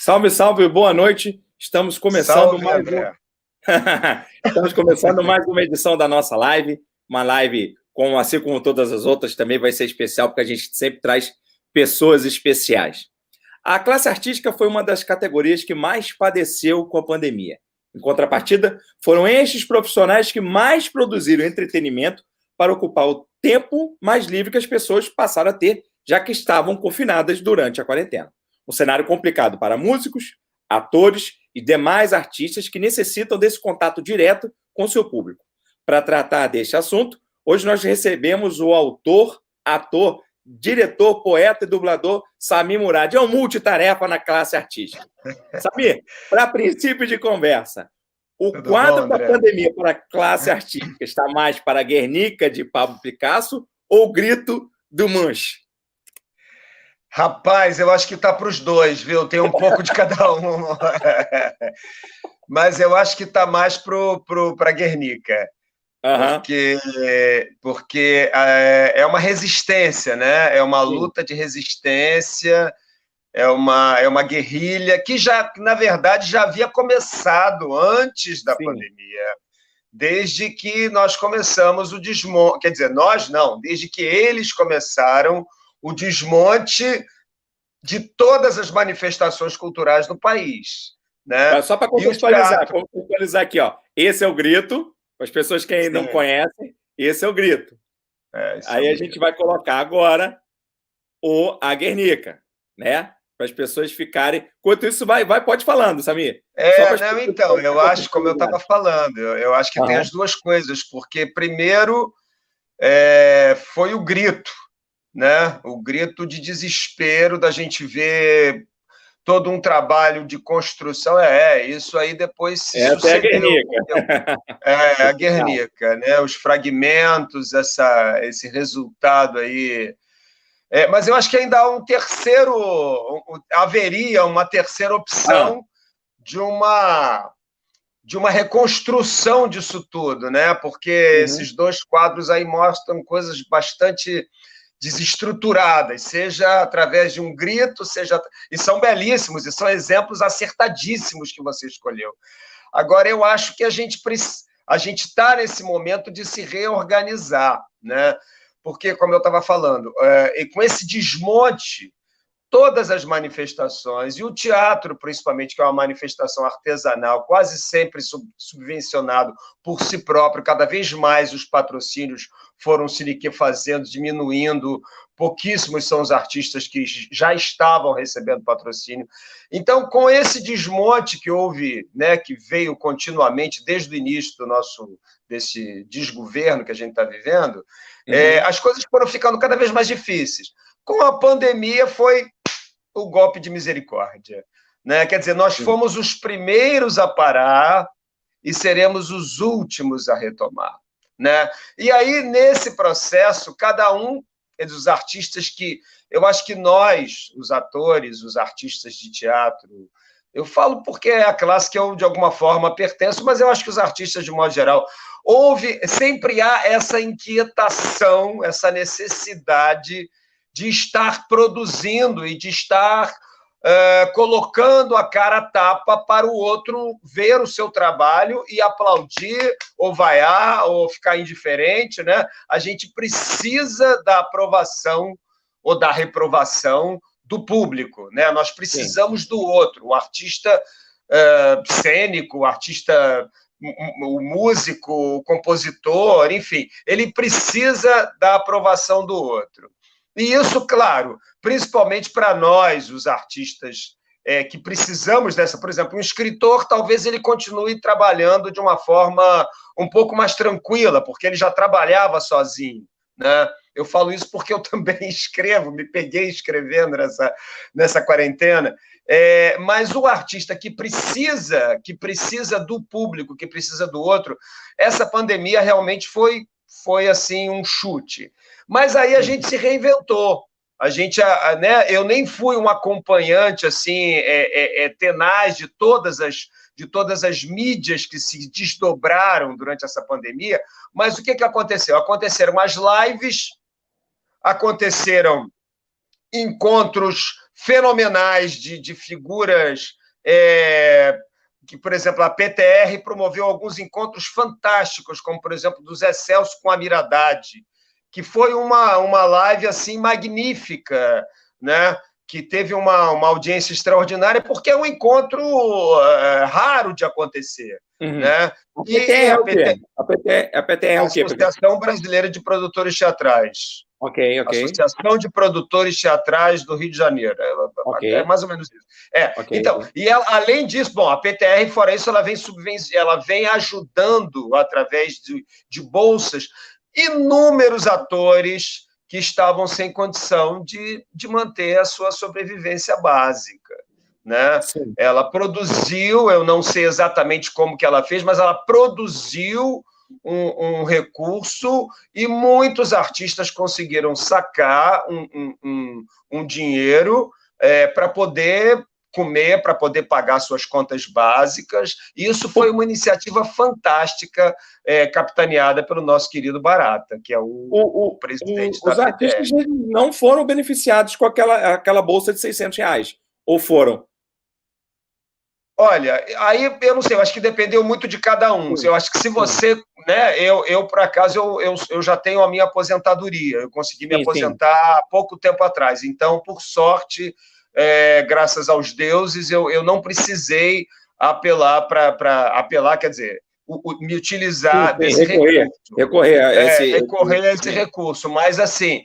Salve, salve, boa noite. Estamos começando Salve, André. Estamos começando mais uma edição da nossa live. Uma live, assim como todas as outras, também vai ser especial, porque a gente sempre traz pessoas especiais. A classe artística foi uma das categorias que mais padeceu com a pandemia. Em contrapartida, foram estes profissionais que mais produziram entretenimento para ocupar o tempo mais livre que as pessoas passaram a ter, já que estavam confinadas durante a quarentena. Um cenário complicado para músicos, atores e demais artistas que necessitam desse contato direto com seu público. Para tratar deste assunto, hoje nós recebemos o autor, ator, diretor, poeta e dublador Samir Murad. É um multitarefa na classe artística. Samir, para princípio de conversa, o Tudo quadro bom, da André? pandemia para a classe artística está mais para Guernica, de Pablo Picasso, ou o Grito do Manche? Rapaz, eu acho que está para os dois, viu? Tem um pouco de cada um. Mas eu acho que está mais para Guernica, Aham, porque é uma resistência, né? É uma sim, luta de resistência, é uma guerrilha que já, na verdade, já havia começado antes da sim. pandemia, desde que nós começamos o desmonte, quer dizer, nós não, desde que eles começaram o desmonte de todas as manifestações culturais no país, né? Só para E o teatro, contextualizar aqui, ó. Esse é o Grito, para as pessoas que ainda não sim, conhecem, esse é o Grito. isso é Aí o a gente grito. vai colocar agora a Guernica, né? Para as pessoas ficarem. Enquanto isso, pode falando, Samir. Só para as Não, pessoas então, eu acho, como eu estava contextualizarem. falando, eu acho que tem Aham, as duas coisas, porque primeiro foi o grito, né? O grito de desespero da gente ver todo um trabalho de construção. Isso aí depois se essa é a sucedeu, Guernica. porque a Guernica, né? Os fragmentos, esse resultado aí. Mas eu acho que ainda há haveria uma terceira Ah, opção de uma reconstrução disso tudo, né? Porque uhum. esses dois quadros aí mostram coisas bastante desestruturadas, seja através de um grito, e são belíssimos, e são exemplos acertadíssimos que você escolheu. Agora, eu acho que a gente está nesse momento de se reorganizar, né? Porque, como eu estava falando, e com esse desmonte, todas as manifestações, e o teatro, principalmente, que é uma manifestação artesanal, quase sempre subvencionado por si próprio, cada vez mais os patrocínios foram se liquefazendo, diminuindo, pouquíssimos são os artistas que já estavam recebendo patrocínio. Então, com esse desmonte que houve, né, que veio continuamente desde o início desse desgoverno que a gente está vivendo, Uhum. as coisas foram ficando cada vez mais difíceis. Com a pandemia foi o golpe de misericórdia, né? Quer dizer, nós Sim. fomos os primeiros a parar e seremos os últimos a retomar, né? E aí, nesse processo, cada um dos artistas que... Eu acho que nós, os atores, os artistas de teatro, eu falo porque é a classe que eu, de alguma forma, pertenço, mas eu acho que os artistas, de modo geral, sempre há essa inquietação, essa necessidade de estar produzindo e de estar colocando a cara a tapa para o outro ver o seu trabalho e aplaudir, ou vaiar, ou ficar indiferente, né? A gente precisa da aprovação ou da reprovação do público, né? Nós Sim. precisamos do outro, o artista cênico, o artista, o músico, o compositor, enfim, ele precisa da aprovação do outro. E isso, claro, principalmente para nós, os artistas, que precisamos dessa, por exemplo, um escritor, talvez ele continue trabalhando de uma forma um pouco mais tranquila, porque ele já trabalhava sozinho, né? Eu falo isso porque eu também escrevo, me peguei escrevendo nessa quarentena. Mas o artista que precisa do público, que precisa do outro, essa pandemia realmente foi assim um chute. Mas aí a gente se reinventou. A gente, né? Eu nem fui um acompanhante assim tenaz de todas as mídias que se desdobraram durante essa pandemia. Mas o que aconteceu? Aconteceram as lives, aconteceram encontros fenomenais de figuras que, por exemplo, a PTR promoveu alguns encontros fantásticos, como, por exemplo, do Zé Celso com a Miradade, que foi uma live assim magnífica, né? Que teve uma audiência extraordinária, porque é um encontro raro de acontecer. Né? A PTR é o quê? Associação Brasileira de Produtores Teatrais. Ok. Associação de Produtores Teatrais do Rio de Janeiro. É mais ou menos isso. Então, e ela, além disso, bom, a PTR, fora isso, ela vem ajudando, através de bolsas, inúmeros atores que estavam sem condição de manter a sua sobrevivência básica. Né? Ela produziu, eu não sei exatamente como que ela fez, mas ela produziu um recurso e muitos artistas conseguiram sacar um dinheiro para poder comer, para poder pagar suas contas básicas. Isso foi uma iniciativa fantástica, capitaneada pelo nosso querido Barata, que é o presidente da PTR. Os artistas não foram beneficiados com aquela bolsa de R$600, ou foram? Olha, aí eu não sei, eu acho que dependeu muito de cada um. Eu acho que se você, né, eu por acaso, eu já tenho a minha aposentadoria, eu consegui me aposentar há pouco tempo atrás, então, por sorte, graças aos deuses, eu não precisei apelar quer dizer, me utilizar desse recurso. Recorrer a esse recurso, mas assim,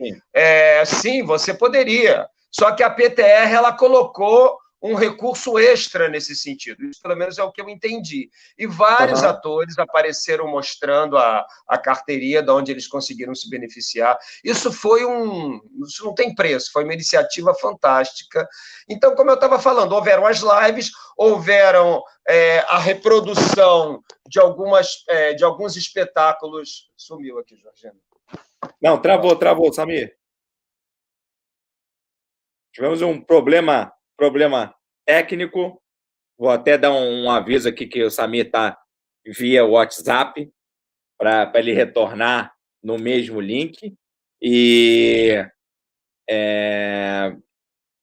sim, você poderia, só que a PTR, ela colocou um recurso extra nesse sentido. Isso, pelo menos, é o que eu entendi. E vários atores apareceram mostrando a carteirinha de onde eles conseguiram se beneficiar. Isso isso não tem preço, foi uma iniciativa fantástica. Então, como eu estava falando, houveram as lives, houveram a reprodução de alguns espetáculos. Sumiu aqui, Jorgina. Não, travou, Samir. Tivemos um problema técnico. Vou até dar um aviso aqui que o Samir está via WhatsApp para ele retornar no mesmo link. E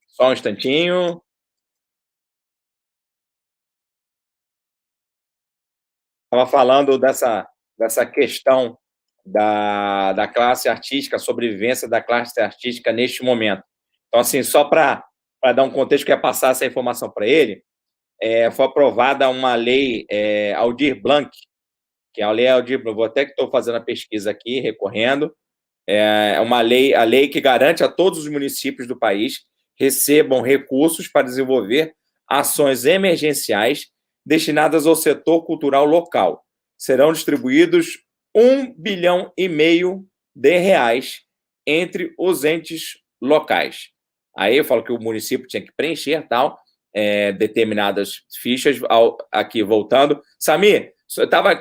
só um instantinho. Estava falando dessa questão da classe artística, a sobrevivência da classe artística neste momento. Então, assim, só para dar um contexto, que é passar essa informação para ele, foi aprovada uma lei Aldir Blanc, que é a lei Aldir Blanc, vou até que estou fazendo a pesquisa aqui, recorrendo, a lei que garante a todos os municípios do país recebam recursos para desenvolver ações emergenciais destinadas ao setor cultural local. Serão distribuídos R$1,5 bilhão entre os entes locais. Aí eu falo que o município tinha que preencher determinadas fichas. Aqui, voltando. Samir,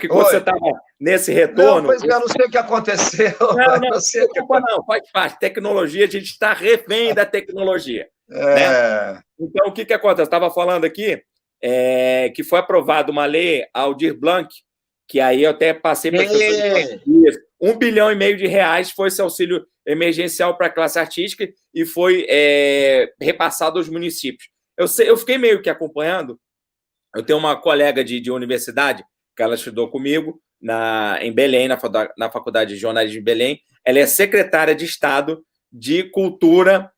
quando você estava nesse retorno... Não, pois eu não sei o que aconteceu. Não sei o que aconteceu. Não, faz parte. Tecnologia, a gente está refém da tecnologia. Né? Então, o que acontece? Eu estava falando aqui que foi aprovada uma lei Aldir Blanc, que aí eu até passei para as pessoas. R$1,5 bilhão foi esse auxílio emergencial para a classe artística e foi repassado aos municípios. Eu fiquei meio que acompanhando. Eu tenho uma colega de universidade, que ela estudou comigo em Belém, na Faculdade de Jornalismo de Belém. Ela é secretária de Estado de Cultura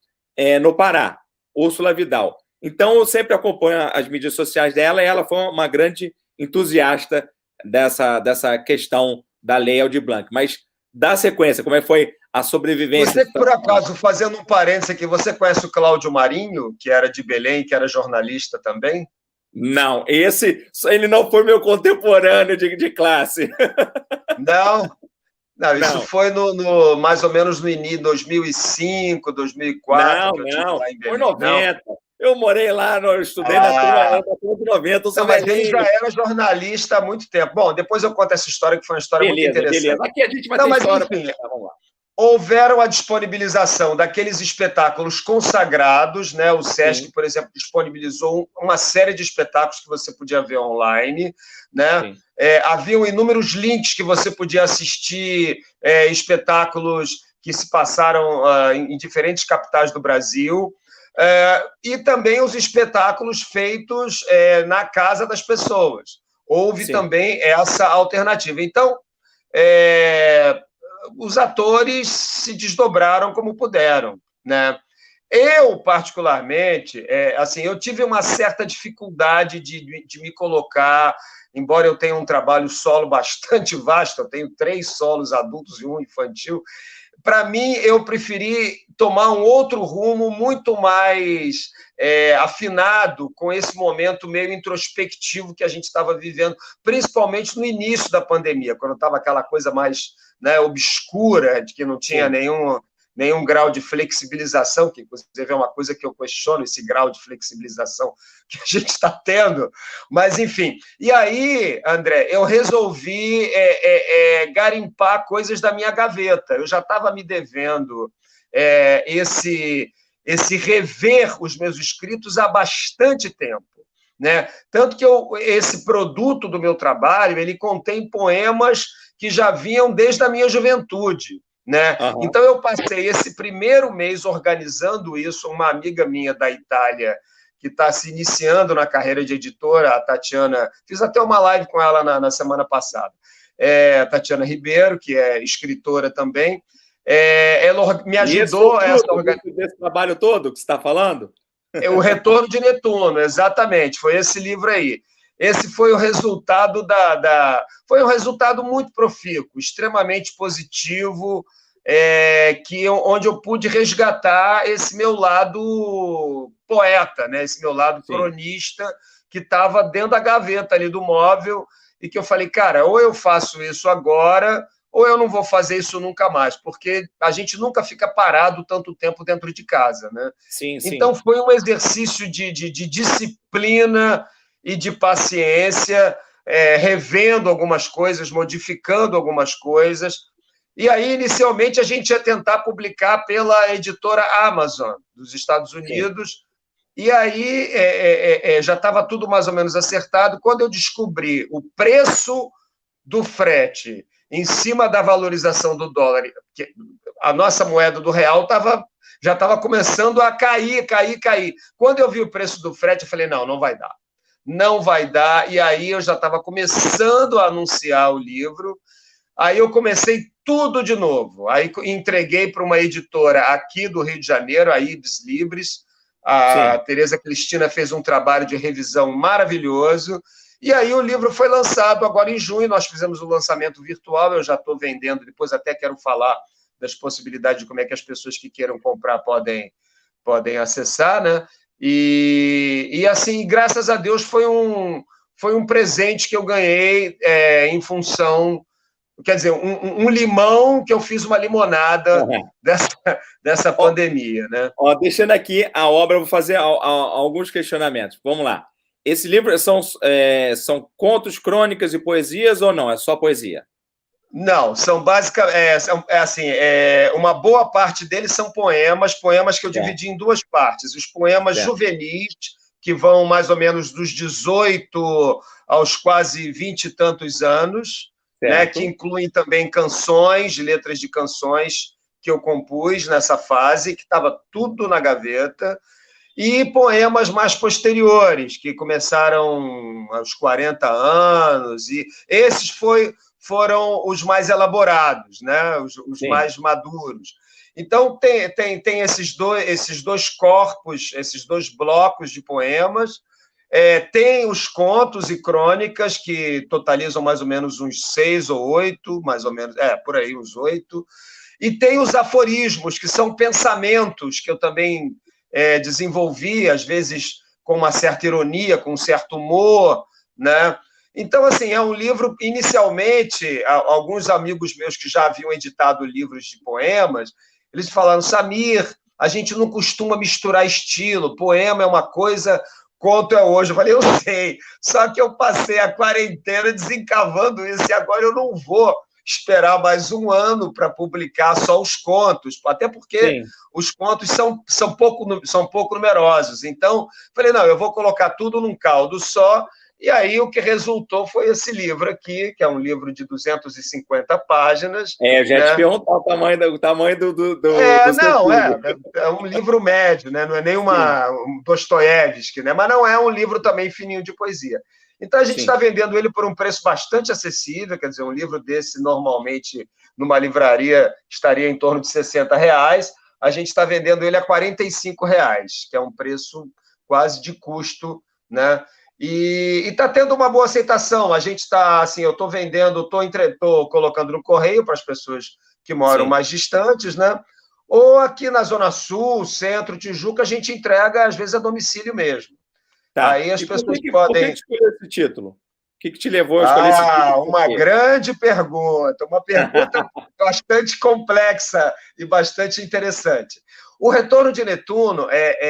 no Pará, Úrsula Vidal. Então, eu sempre acompanho as mídias sociais dela, e ela foi uma grande entusiasta dessa questão da lei Aldir Blanc. Mas, dá sequência, como foi a sobrevivência... Você, por acaso, fazendo um parênteses aqui, você conhece o Cláudio Marinho, que era de Belém, que era jornalista também? Não, ele não foi meu contemporâneo de classe. Não, isso foi mais ou menos no início, 2005, 2004. Não, foi 90. Não. Eu morei lá, eu estudei na turma de 90. Mas ele já era jornalista há muito tempo. Bom, depois eu conto essa história, que foi uma história muito interessante. Beleza. Aqui a gente vai ter história. Enfim, vamos lá. Houveram a disponibilização daqueles espetáculos consagrados, né? O Sesc, por exemplo, disponibilizou uma série de espetáculos que você podia ver online, né? Haviam inúmeros links que você podia assistir, espetáculos que se passaram em diferentes capitais do Brasil. E também os espetáculos feitos na casa das pessoas. Houve Sim. também essa alternativa. Então, os atores se desdobraram como puderam, né? Eu, particularmente, assim, eu tive uma certa dificuldade de me colocar, embora eu tenha um trabalho solo bastante vasto, eu tenho 3 solos adultos e 1 infantil. Para mim, eu preferi tomar um outro rumo muito mais afinado com esse momento meio introspectivo que a gente estava vivendo, principalmente no início da pandemia, quando estava aquela coisa mais, né, obscura, de que não tinha nenhum grau de flexibilização, que inclusive é uma coisa que eu questiono, esse grau de flexibilização que a gente está tendo. Mas, enfim. E aí, André, eu resolvi garimpar coisas da minha gaveta. Eu já estava me devendo esse rever os meus escritos há bastante tempo, né? Tanto que esse produto do meu trabalho, ele contém poemas que já vinham desde a minha juventude, né? Uhum. Então, eu passei esse primeiro mês organizando isso. Uma amiga minha da Itália, que está se iniciando na carreira de editora, a Tatiana, fiz até uma live com ela na semana passada, a Tatiana Ribeiro, que é escritora também, ela me ajudou a essa organização. Desse trabalho todo que você está falando? O Retorno de Netuno, exatamente, foi esse livro aí. Esse foi o resultado foi um resultado muito profícuo, extremamente positivo, onde eu pude resgatar esse meu lado poeta, né? Esse meu lado cronista, que estava dentro da gaveta ali do móvel, e que eu falei, cara, ou eu faço isso agora, ou eu não vou fazer isso nunca mais, porque a gente nunca fica parado tanto tempo dentro de casa, né? Sim. Então, foi um exercício de disciplina e de paciência, revendo algumas coisas, modificando algumas coisas. E aí, inicialmente, a gente ia tentar publicar pela editora Amazon, dos Estados Unidos. Sim. E aí, já estava tudo mais ou menos acertado. Quando eu descobri o preço do frete em cima da valorização do dólar, que a nossa moeda do real já estava começando a cair. Quando eu vi o preço do frete, eu falei, não vai dar. Não vai dar. E aí eu já estava começando a anunciar o livro. Aí eu comecei tudo de novo. Aí entreguei para uma editora aqui do Rio de Janeiro, a Ibis Libris. A Tereza Cristina fez um trabalho de revisão maravilhoso. E aí o livro foi lançado agora em junho. Nós fizemos o lançamento virtual. Eu já estou vendendo. Depois até quero falar das possibilidades de como é que as pessoas que queiram comprar podem acessar, né? E assim, graças a Deus, foi um presente que eu ganhei em função, quer dizer, um limão que eu fiz uma limonada dessa pandemia, né? Deixando aqui a obra, eu vou fazer alguns questionamentos. Vamos lá. Esse livro são contos, crônicas e poesias ou não? É só poesia? Não, são basicamente, uma boa parte deles são poemas que eu dividi em 2 partes. Os poemas juvenis, que vão mais ou menos dos 18 aos quase 20 e tantos anos, né, que incluem também canções, letras de canções que eu compus nessa fase, que estava tudo na gaveta, e poemas mais posteriores, que começaram aos 40 anos, e esses foram os mais elaborados, né? Os mais maduros. Então, tem esses dois corpos, esses 2 blocos de poemas. Tem os contos e crônicas, que totalizam mais ou menos uns 6 ou 8, mais ou menos, por aí, uns 8. E tem os aforismos, que são pensamentos que eu também desenvolvi, às vezes com uma certa ironia, com um certo humor, né? Então, assim, é um livro, inicialmente, alguns amigos meus que já haviam editado livros de poemas, eles falaram, Samir, a gente não costuma misturar estilo, poema é uma coisa, conto é hoje. Eu falei, eu sei, só que eu passei a quarentena desencavando isso, e agora eu não vou esperar mais um ano para publicar só os contos, até porque os contos são pouco numerosos. Então, falei, não, eu vou colocar tudo num caldo só. E aí o que resultou foi esse livro aqui, que é um livro de 250 páginas. Eu já ia te né? perguntar o tamanho do seu Não, filho. é um livro médio, né? Não é nem um Dostoiévski, né? Mas não é um livro também fininho de poesia. Então a gente está vendendo ele por um preço bastante acessível, quer dizer, um livro desse normalmente numa livraria estaria em torno de R$ 60. A gente está vendendo ele a R$ 45, que é um preço quase de custo, né? E está tendo uma boa aceitação. A gente está, assim, eu estou vendendo, estou colocando no correio para as pessoas que moram mais distantes, né? Ou aqui na Zona Sul, Centro, Tijuca, a gente entrega, às vezes, a domicílio mesmo. Tá. Aí as pessoas Por podem... que escolheu esse título? O que te levou a escolher esse título? Uma grande pergunta, uma pergunta bastante complexa e bastante interessante. O retorno de Netuno,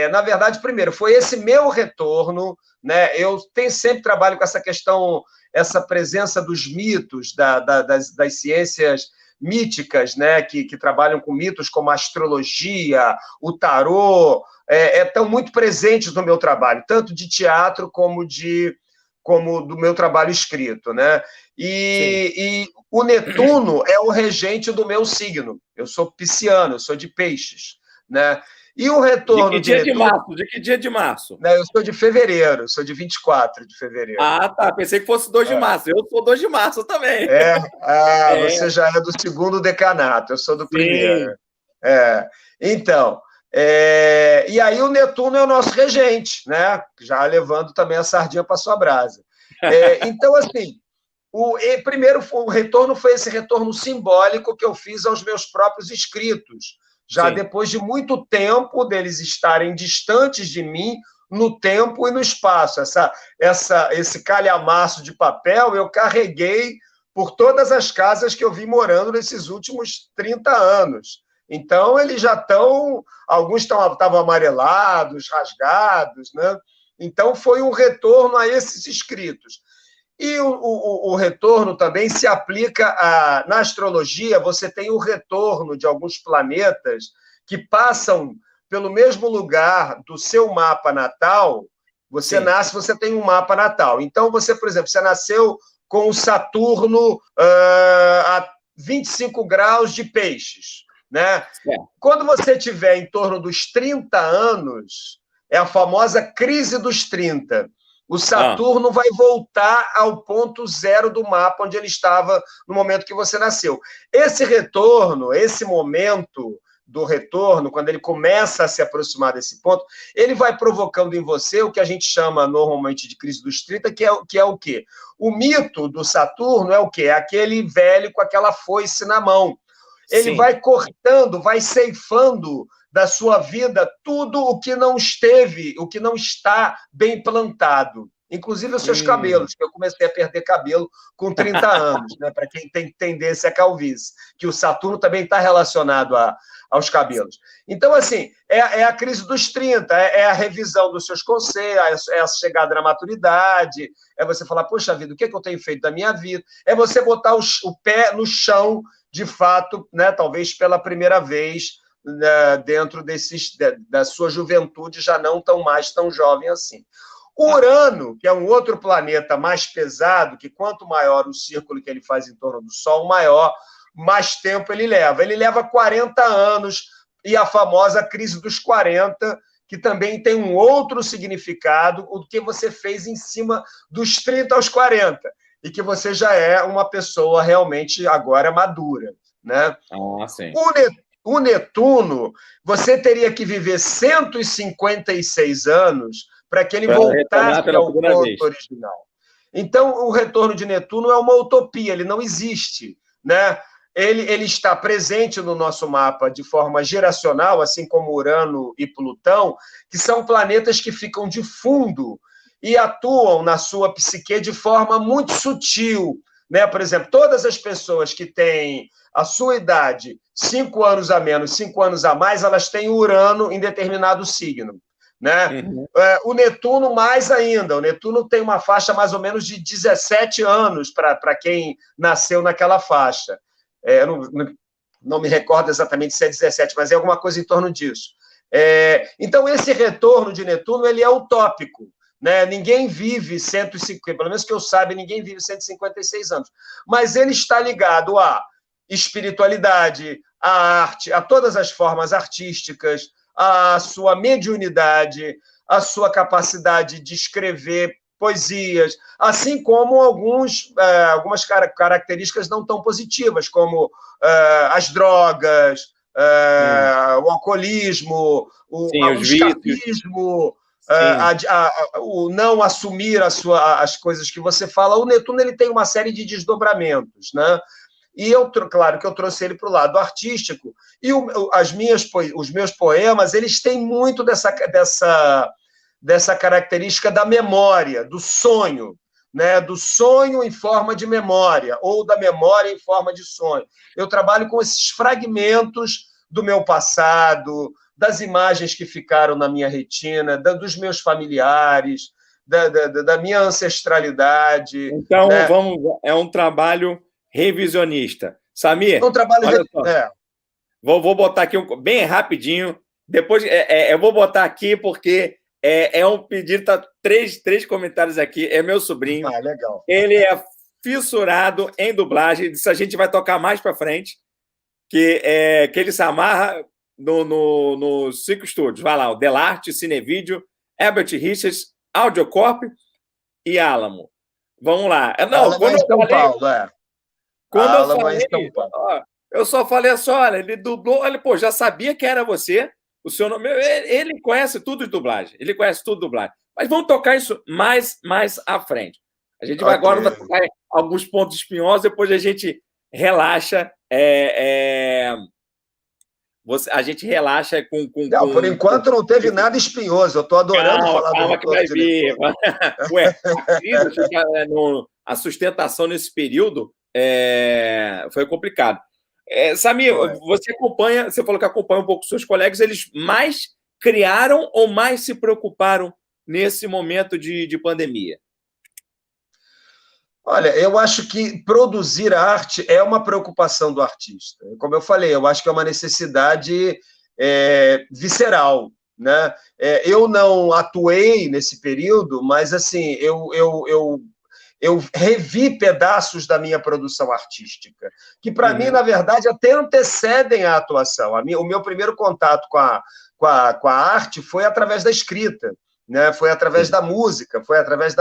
na verdade, primeiro, foi esse meu retorno, né? Eu sempre trabalho com essa questão, essa presença dos mitos, das ciências míticas, né? Que trabalham com mitos como a astrologia, o tarô, estão muito presentes no meu trabalho, tanto de teatro como do meu trabalho escrito, né? E o Netuno é o regente do meu signo. Eu sou pisciano, eu sou de peixes, né? E o retorno de Netuno... De que dia de março? Né, eu sou de fevereiro, sou de 24 de fevereiro. Ah, tá. Pensei que fosse 2 de março. Eu sou 2 de março também. Você já é do segundo decanato, eu sou do Sim. primeiro. Então, e aí o Netuno é o nosso regente, né? Já levando também a sardinha para sua brasa. Então, assim, primeiro o retorno foi esse retorno simbólico que eu fiz aos meus próprios escritos, já depois de muito tempo deles estarem distantes de mim no tempo e no espaço. Esse calhamaço de papel eu carreguei por todas as casas que eu vim morando nesses últimos 30 anos. Então, eles já estão... Alguns estavam amarelados, rasgados, né? Então, foi um retorno a esses escritos. E o retorno também se aplica na astrologia, você tem o retorno de alguns planetas que passam pelo mesmo lugar do seu mapa natal. Você nasce, você tem um mapa natal. Então, você, por exemplo, você nasceu com o Saturno a 25 graus de peixes, né? Quando você tiver em torno dos 30 anos, é a famosa crise dos 30. O Saturno vai voltar ao ponto zero do mapa onde ele estava no momento que você nasceu. Esse retorno, esse momento do retorno, quando ele começa a se aproximar desse ponto, ele vai provocando em você o que a gente chama normalmente de crise dos 30, que é o quê? O mito do Saturno é o quê? É aquele velho com aquela foice na mão. Ele vai cortando, vai ceifando da sua vida tudo o que não esteve, o que não está bem plantado. Inclusive os seus cabelos, que eu comecei a perder cabelo com 30 anos, né? Para quem tem tendência à calvície, que o Saturno também está relacionado aos cabelos. Então, assim, é a crise dos 30, é a revisão dos seus conceitos, é a chegada na maturidade, é você falar, poxa vida, o que eu tenho feito da minha vida? É você botar o pé no chão, de fato, né? Talvez pela primeira vez, dentro da sua juventude, já não tão jovem assim. Urano, que é um outro planeta mais pesado, que quanto maior o círculo que ele faz em torno do Sol, mais tempo ele leva. Ele leva 40 anos, e a famosa crise dos 40, que também tem um outro significado, o que você fez em cima dos 30 aos 40, e que você já é uma pessoa realmente agora madura, né? Sim. O Netuno, você teria que viver 156 anos para que ele voltasse ao ponto original. Então, o retorno de Netuno é uma utopia, ele não existe, né? Ele está presente no nosso mapa de forma geracional, assim como Urano e Plutão, que são planetas que ficam de fundo e atuam na sua psique de forma muito sutil, né? Por exemplo, todas as pessoas que têm a sua idade, 5 anos a menos, 5 anos a mais, elas têm Urano em determinado signo, né? O Netuno mais ainda. O Netuno tem uma faixa mais ou menos de 17 anos para quem nasceu naquela faixa. Não me recordo exatamente se é 17, mas é alguma coisa em torno disso. Então, esse retorno de Netuno ele é utópico, né? Ninguém vive 150, pelo menos que eu saiba, ninguém vive 156 anos. Mas ele está ligado à espiritualidade, à arte, a todas as formas artísticas, à sua mediunidade, à sua capacidade de escrever poesias, assim como algumas características não tão positivas, como as drogas, o alcoolismo, o escapismo, o não assumir as coisas que você fala. O Netuno ele tem uma série de desdobramentos, né? E claro que eu trouxe ele para o lado artístico, e os meus poemas eles têm muito dessa característica da memória, do sonho, né? Do sonho em forma de memória, ou da memória em forma de sonho. Eu trabalho com esses fragmentos do meu passado, das imagens que ficaram na minha retina, dos meus familiares, da minha ancestralidade. Então, né? É um trabalho revisionista. Samir, um trabalho olha só. Vou botar aqui bem rapidinho. Depois eu vou botar aqui porque é um pedido. Tá três comentários aqui. É meu sobrinho. Legal. Ele é fissurado em dublagem. Isso a gente vai tocar mais para frente. Que ele se amarra no Cinco Studios. Vai lá, o Delarte, Cinevídeo, Herbert Richards, Audiocorp e Alamo. Vamos lá. Não, quando eu falei, Paulo, quando eu falei, eu só falei assim, olha, ele dublou, olha, já sabia que era você, o seu nome, ele conhece tudo de dublagem, Mas vamos tocar isso mais à frente. A gente vai agora tocar alguns pontos espinhosos, depois a gente relaxa. A gente relaxa com... por enquanto não teve nada espinhoso, eu estou adorando falar do que vai vir. Ué, a sustentação nesse período foi complicado. Samir, você falou que acompanha um pouco seus colegas, eles mais criaram ou mais se preocuparam nesse momento de pandemia? Olha, eu acho que produzir arte é uma preocupação do artista. Como eu falei, eu acho que é uma necessidade visceral, né? Eu não atuei nesse período, mas assim, eu revi pedaços da minha produção artística, que para mim, na verdade, até antecedem a atuação. O meu primeiro contato com a arte foi através da escrita. Né? Foi através da música, foi através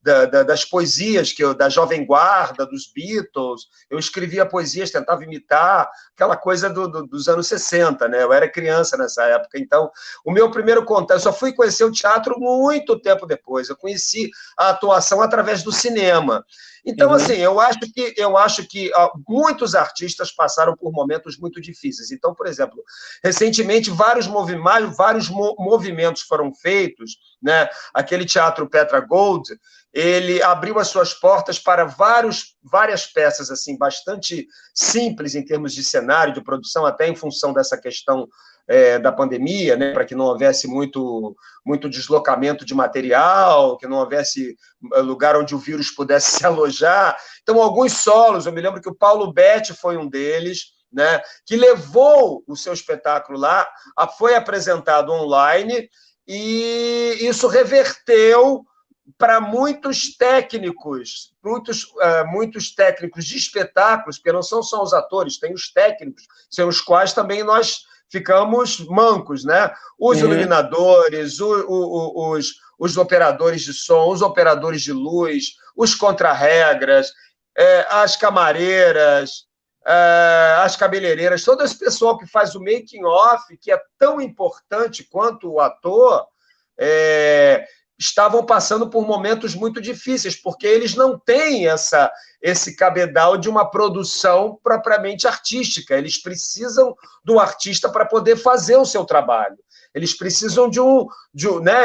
das poesias, da Jovem Guarda, dos Beatles. Eu escrevia poesias, tentava imitar aquela coisa dos anos 60, né? Eu era criança nessa época. Então, o meu primeiro contato, eu só fui conhecer o teatro muito tempo depois. Eu conheci a atuação através do cinema. Então, assim, eu acho que muitos artistas passaram por momentos muito difíceis. Então, por exemplo, recentemente, vários movimentos foram feitos, né? Aquele teatro Petra Gold, ele abriu as suas portas para várias peças assim, bastante simples em termos de cenário, de produção, até em função dessa questão da pandemia, né, para que não houvesse muito deslocamento de material, que não houvesse lugar onde o vírus pudesse se alojar. Então, alguns solos, eu me lembro que o Paulo Betti foi um deles, né, que levou o seu espetáculo lá, foi apresentado online, e isso reverteu para muitos técnicos de espetáculos, porque não são só os atores, tem os técnicos, sem os quais também nós ficamos mancos, né? Os iluminadores, os operadores de som, os operadores de luz, os contrarregras, as camareiras, as cabeleireiras, todo esse pessoal que faz o making-off, que é tão importante quanto o ator, estavam passando por momentos muito difíceis, porque eles não têm esse cabedal de uma produção propriamente artística. Eles precisam do artista para poder fazer o seu trabalho. Eles precisam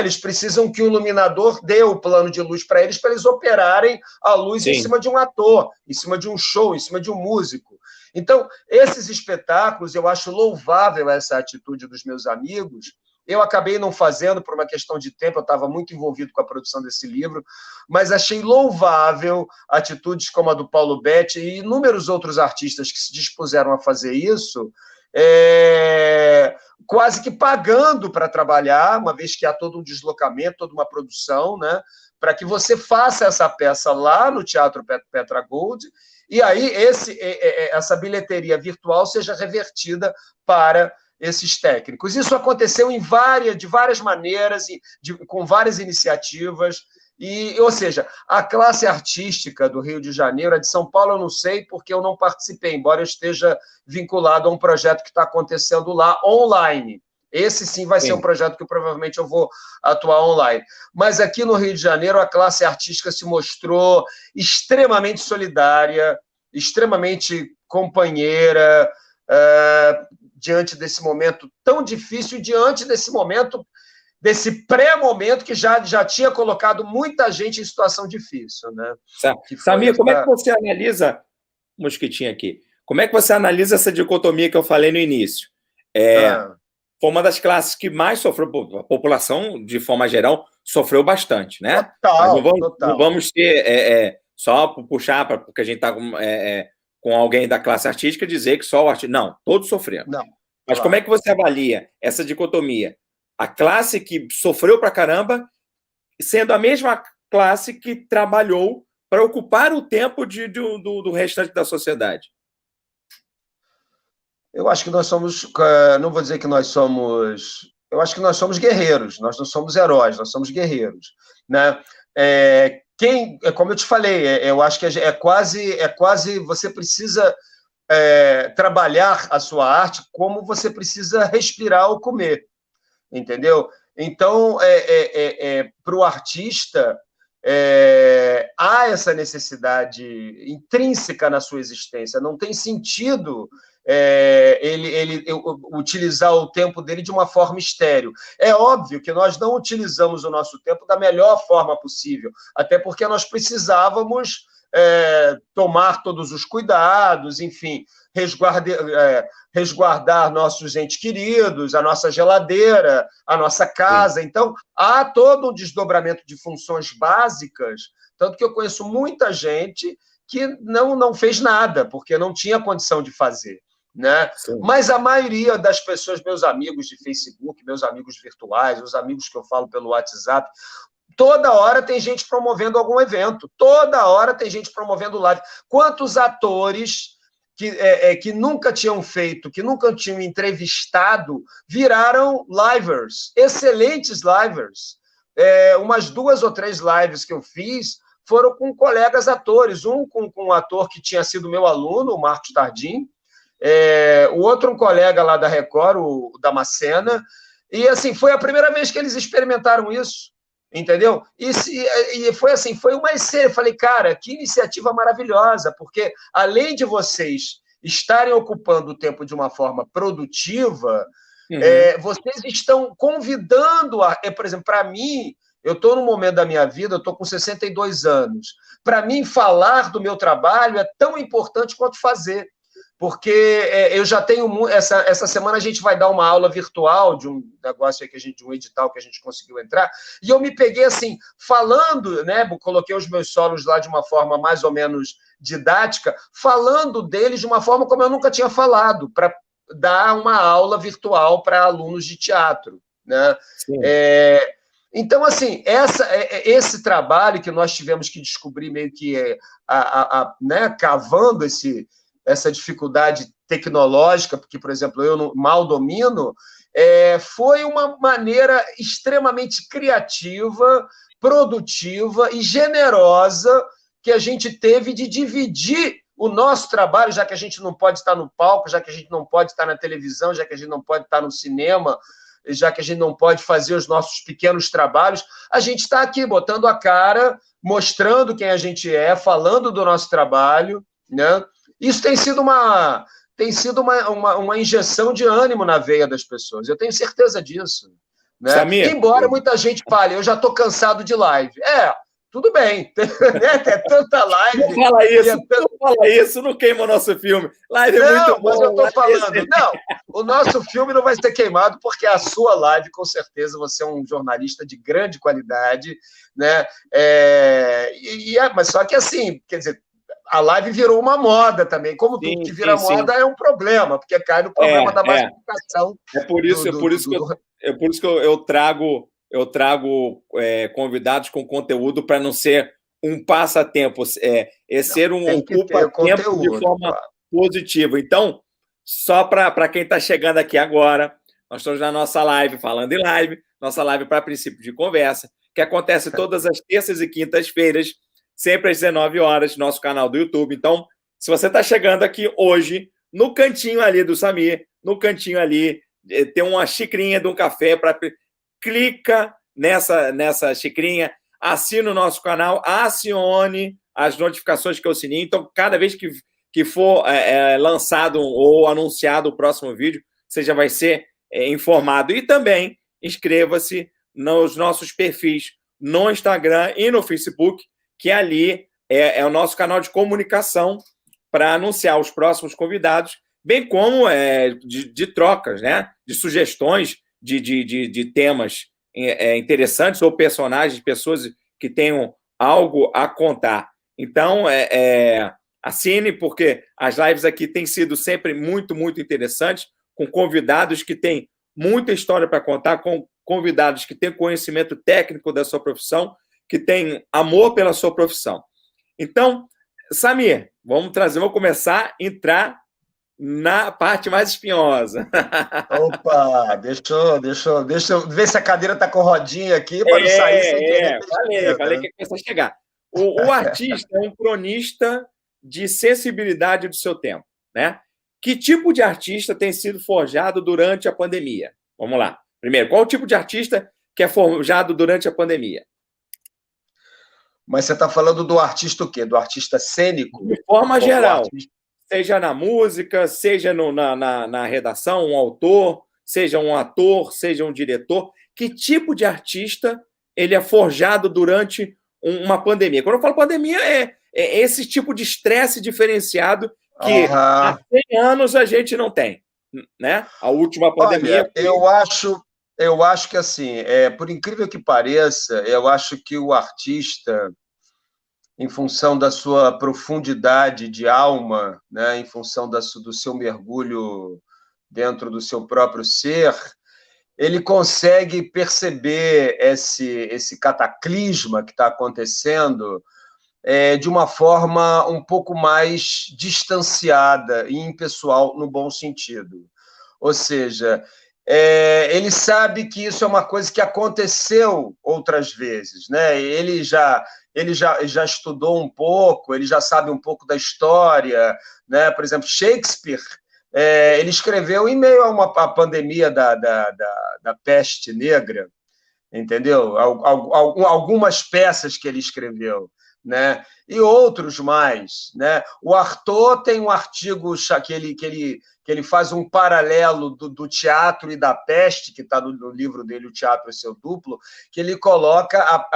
eles precisam que o iluminador dê o plano de luz para eles operarem a luz em cima de um ator, em cima de um show, em cima de um músico. Então, esses espetáculos, eu acho louvável essa atitude dos meus amigos. Eu acabei não fazendo por uma questão de tempo, eu estava muito envolvido com a produção desse livro, mas achei louvável atitudes como a do Paulo Betti e inúmeros outros artistas que se dispuseram a fazer isso, quase que pagando para trabalhar, uma vez que há todo um deslocamento, toda uma produção, né, para que você faça essa peça lá no Teatro Petra Gold, e aí essa bilheteria virtual seja revertida para esses técnicos. Isso aconteceu de várias maneiras, com várias iniciativas, ou seja, a classe artística do Rio de Janeiro, a de São Paulo eu não sei, porque eu não participei, embora eu esteja vinculado a um projeto que está acontecendo lá online. Esse sim vai ser um projeto que provavelmente eu vou atuar online. Mas aqui no Rio de Janeiro, a classe artística se mostrou extremamente solidária, extremamente companheira, diante desse momento tão difícil e diante desse momento, desse pré-momento que já tinha colocado muita gente em situação difícil, né? Samir, como é que você analisa, Mosquitinho aqui, como é que você analisa essa dicotomia que eu falei no início? Foi uma das classes que mais sofreu, a população, de forma geral, sofreu bastante, né? Total. Não vamos ter, só puxar, porque a gente está com alguém da classe artística, dizer que só o artista... Não, todos sofreram. Não, mas como é que você avalia essa dicotomia? A classe que sofreu pra caramba, sendo a mesma classe que trabalhou para ocupar o tempo do restante da sociedade. Eu acho que nós somos, não vou dizer que nós somos, eu acho que nós somos guerreiros, nós não somos heróis, nós somos guerreiros, né? Como eu te falei, eu acho que é quase você precisa trabalhar a sua arte como você precisa respirar ou comer, entendeu? Então, para o artista, há essa necessidade intrínseca na sua existência, não tem sentido ele utilizar o tempo dele de uma forma estéril. É óbvio que nós não utilizamos o nosso tempo da melhor forma possível, até porque nós precisávamos tomar todos os cuidados, enfim, resguardar nossos entes queridos, a nossa geladeira, a nossa casa. Sim. Então, há todo um desdobramento de funções básicas, tanto que eu conheço muita gente que não fez nada, porque não tinha condição de fazer, né? Mas a maioria das pessoas, meus amigos de Facebook, meus amigos virtuais, os amigos que eu falo pelo WhatsApp, toda hora tem gente promovendo algum evento, toda hora tem gente promovendo live. Quantos atores que nunca tinham feito, que nunca tinham entrevistado, viraram livers, excelentes livers. Umas 2 ou 3 lives que eu fiz foram com colegas atores, um com um ator que tinha sido meu aluno, o Marcos Tardim, o outro um colega lá da Record, o Damascena, e assim, foi a primeira vez que eles experimentaram isso, entendeu? E foi assim, foi uma essência. Eu falei, cara, que iniciativa maravilhosa, porque além de vocês estarem ocupando o tempo de uma forma produtiva, vocês estão convidando, por exemplo, para mim, eu estou num momento da minha vida, eu estou com 62 anos, para mim de meu trabalho é tão importante quanto fazer. Porque eu já tenho... Essa semana a gente vai dar uma aula virtual de um negócio aí de um edital que a gente conseguiu entrar, e eu me peguei assim, falando, né? Coloquei os meus solos lá de uma forma mais ou menos didática, falando deles de uma forma como eu nunca tinha falado, para dar uma aula virtual para alunos de teatro, né? Então, assim, esse trabalho que nós tivemos que descobrir meio que né, cavando essa dificuldade tecnológica, porque, por exemplo, eu mal domino, foi uma maneira extremamente criativa, produtiva e generosa que a gente teve de dividir o nosso trabalho, já que a gente não pode estar no palco, já que a gente não pode estar na televisão, já que a gente não pode estar no cinema, já que a gente não pode fazer os nossos pequenos trabalhos, a gente está aqui botando a cara, mostrando quem a gente é, falando do nosso trabalho, né? Isso tem sido uma injeção de ânimo na veia das pessoas. Eu tenho certeza disso. Né? Samir, embora muita gente fale, eu já estou cansado de live. Tudo bem. É tanta live. Não fala isso, não queima o nosso filme. Live é muito bom. Mas eu estou falando. Não, o nosso filme não vai ser queimado, porque a sua live, com certeza, você é um jornalista de grande qualidade. Né? Mas só que assim, quer dizer, a live virou uma moda também. Como sim, tudo que vira sim, moda é um problema, porque cai no problema da massificação. É por isso que eu trago convidados com conteúdo para não ser um passatempo, ser um ocupa-tempo de forma positiva. Então, só para quem está chegando aqui agora, nós estamos na nossa live, falando em live, nossa live para princípio de conversa, que acontece todas as terças e quintas-feiras, sempre às 19 horas, no nosso canal do YouTube. Então, se você está chegando aqui hoje, no cantinho ali do Samir, no cantinho ali, tem uma xicrinha de um café, clica nessa xicrinha, assina o nosso canal, acione as notificações que é o sininho. Então, cada vez que for lançado ou anunciado o próximo vídeo, você já vai ser informado. E também inscreva-se nos nossos perfis no Instagram e no Facebook, que ali é o nosso canal de comunicação para anunciar os próximos convidados, bem como de trocas, né? De sugestões de temas interessantes ou personagens, pessoas que tenham algo a contar. Então, assine, porque as lives aqui têm sido sempre muito, muito interessantes, com convidados que têm muita história para contar, com convidados que têm conhecimento técnico da sua profissão, que têm amor pela sua profissão. Então, Samir, vamos começar a entrar na parte mais espinhosa. Opa, deixa eu ver se a cadeira está com rodinha aqui para não sair sem querer. Falei que ia chegar. O artista é um cronista de sensibilidade do seu tempo, né? Que tipo de artista tem sido forjado durante a pandemia? Vamos lá. Primeiro, qual o tipo de artista que é forjado durante a pandemia? Mas você está falando do artista o quê? Do artista cênico? De forma geral. Seja na música, seja na redação, um autor, seja um ator, seja um diretor. Que tipo de artista ele é forjado durante uma pandemia? Quando eu falo pandemia, é esse tipo de estresse diferenciado que há 100 anos a gente não tem, né? A última pandemia... Olha, eu acho que, assim, por incrível que pareça, eu acho que o artista, em função da sua profundidade de alma, né, em função do seu mergulho dentro do seu próprio ser, ele consegue perceber esse cataclisma que está acontecendo de uma forma um pouco mais distanciada e impessoal, no bom sentido. Ou seja, ele sabe que isso é uma coisa que aconteceu outras vezes, né? Ele já estudou um pouco, ele já sabe um pouco da história, né? Por exemplo, Shakespeare, ele escreveu em meio a pandemia da peste negra, entendeu? Algumas peças que ele escreveu, né? E outros mais, né? O Artaud tem um artigo que ele faz um paralelo do teatro e da peste, que está no livro dele, O Teatro é Seu Duplo, que ele coloca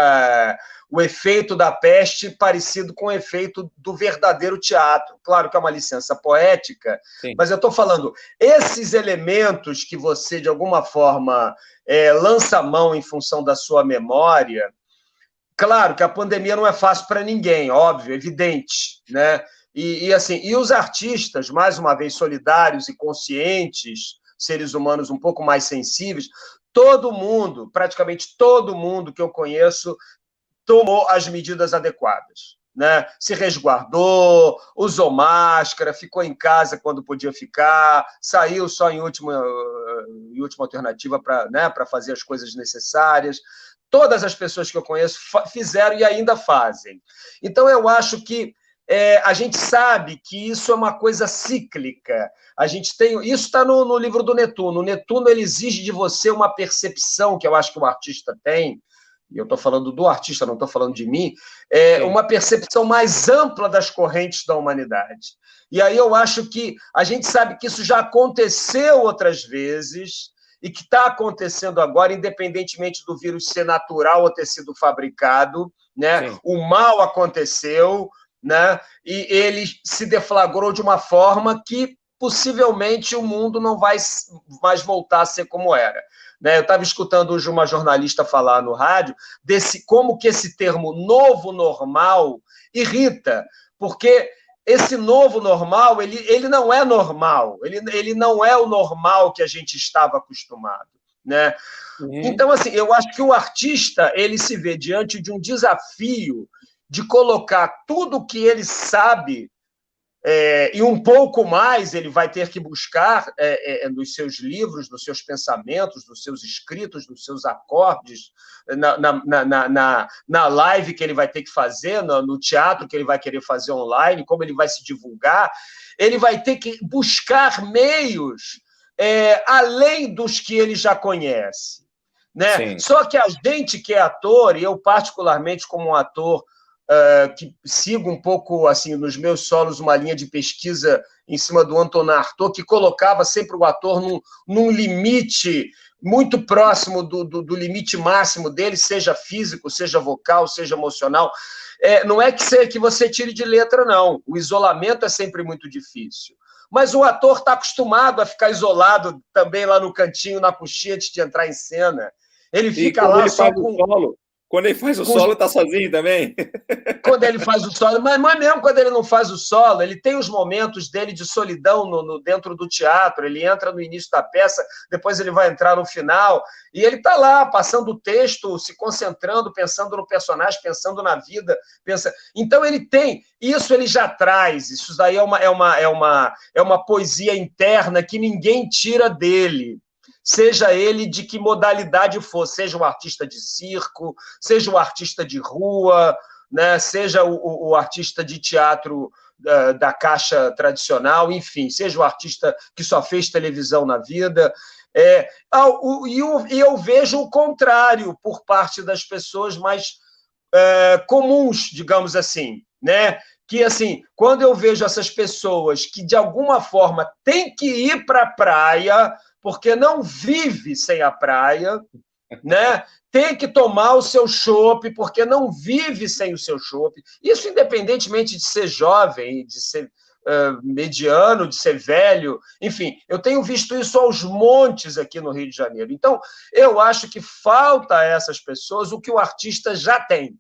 o efeito da peste parecido com o efeito do verdadeiro teatro. Claro que é uma licença poética, sim, mas eu estou falando, esses elementos que você, de alguma forma, lança a mão em função da sua memória. Claro que a pandemia não é fácil para ninguém, óbvio, evidente, né? E os artistas, mais uma vez, solidários e conscientes, seres humanos um pouco mais sensíveis, todo mundo, praticamente todo mundo que eu conheço, tomou as medidas adequadas, né? Se resguardou, usou máscara, ficou em casa quando podia ficar, saiu só em última alternativa para fazer as coisas necessárias. Todas as pessoas que eu conheço fizeram e ainda fazem. Então, eu acho que a gente sabe que isso é uma coisa cíclica. Isso está no livro do Netuno. O Netuno ele exige de você uma percepção, que eu acho que o artista tem, e eu estou falando do artista, não estou falando de mim, uma percepção mais ampla das correntes da humanidade. E aí eu acho que a gente sabe que isso já aconteceu outras vezes, e que está acontecendo agora, independentemente do vírus ser natural ou ter sido fabricado, né? Sim. O mal aconteceu, né? E ele se deflagrou de uma forma que possivelmente o mundo não vai mais voltar a ser como era. Né? Eu estava escutando hoje uma jornalista falar no rádio como que esse termo novo normal irrita, porque esse novo normal, ele não é normal, ele não é o normal que a gente estava acostumado, né? Então, assim, eu acho que o artista, ele se vê diante de um desafio de colocar tudo o que ele sabe, e um pouco mais ele vai ter que buscar nos seus livros, nos seus pensamentos, nos seus escritos, nos seus acordes, na live que ele vai ter que fazer, no teatro que ele vai querer fazer online, como ele vai se divulgar. Ele vai ter que buscar meios além dos que ele já conhece, né? Só que a gente que é ator, e eu particularmente como um ator que sigo um pouco, assim, nos meus solos, uma linha de pesquisa em cima do Antonin Artaud, que colocava sempre o ator num limite muito próximo do limite máximo dele, seja físico, seja vocal, seja emocional. Não é que você tire de letra, não. O isolamento é sempre muito difícil. Mas o ator está acostumado a ficar isolado também lá no cantinho, na coxinha, antes de entrar em cena. Ele fica lá só com... Quando ele faz o solo, está sozinho também. Quando ele faz o solo, mas mesmo quando ele não faz o solo, ele tem os momentos dele de solidão dentro do teatro, ele entra no início da peça, depois ele vai entrar no final, e ele está lá, passando o texto, se concentrando, pensando no personagem, pensando na vida. Então ele tem, isso ele já traz, isso daí é uma poesia interna que ninguém tira dele. Seja ele de que modalidade for, seja um artista de circo, seja um artista de rua, né? Seja o artista de teatro da caixa tradicional, enfim, seja o artista que só fez televisão na vida. E eu vejo o contrário por parte das pessoas mais comuns, digamos assim, né? Que, assim, quando eu vejo essas pessoas que, de alguma forma, têm que ir para a praia, porque não vive sem a praia, né? Tem que tomar o seu chopp, porque não vive sem o seu chopp. Isso independentemente de ser jovem, de ser mediano, de ser velho. Enfim, eu tenho visto isso aos montes aqui no Rio de Janeiro. Então, eu acho que falta a essas pessoas o que o artista já tem,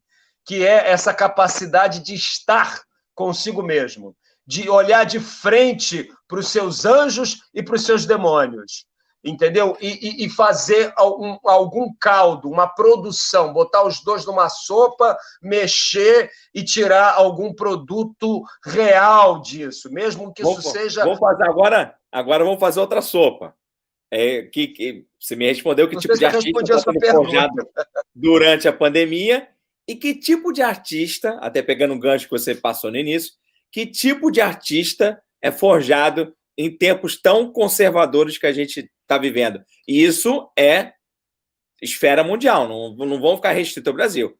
que é essa capacidade de estar consigo mesmo, de olhar de frente para os seus anjos e para os seus demônios, entendeu? E fazer algum caldo, uma produção, botar os dois numa sopa, mexer e tirar algum produto real disso, mesmo que isso seja... Vamos fazer agora vamos fazer outra sopa. Que você me respondeu que tipo de artista está sendo forjado durante a pandemia e que tipo de artista, até pegando um gancho que você passou no início, que tipo de artista é forjado em tempos tão conservadores que a gente está vivendo. E isso é esfera mundial, não vão ficar restrito ao Brasil.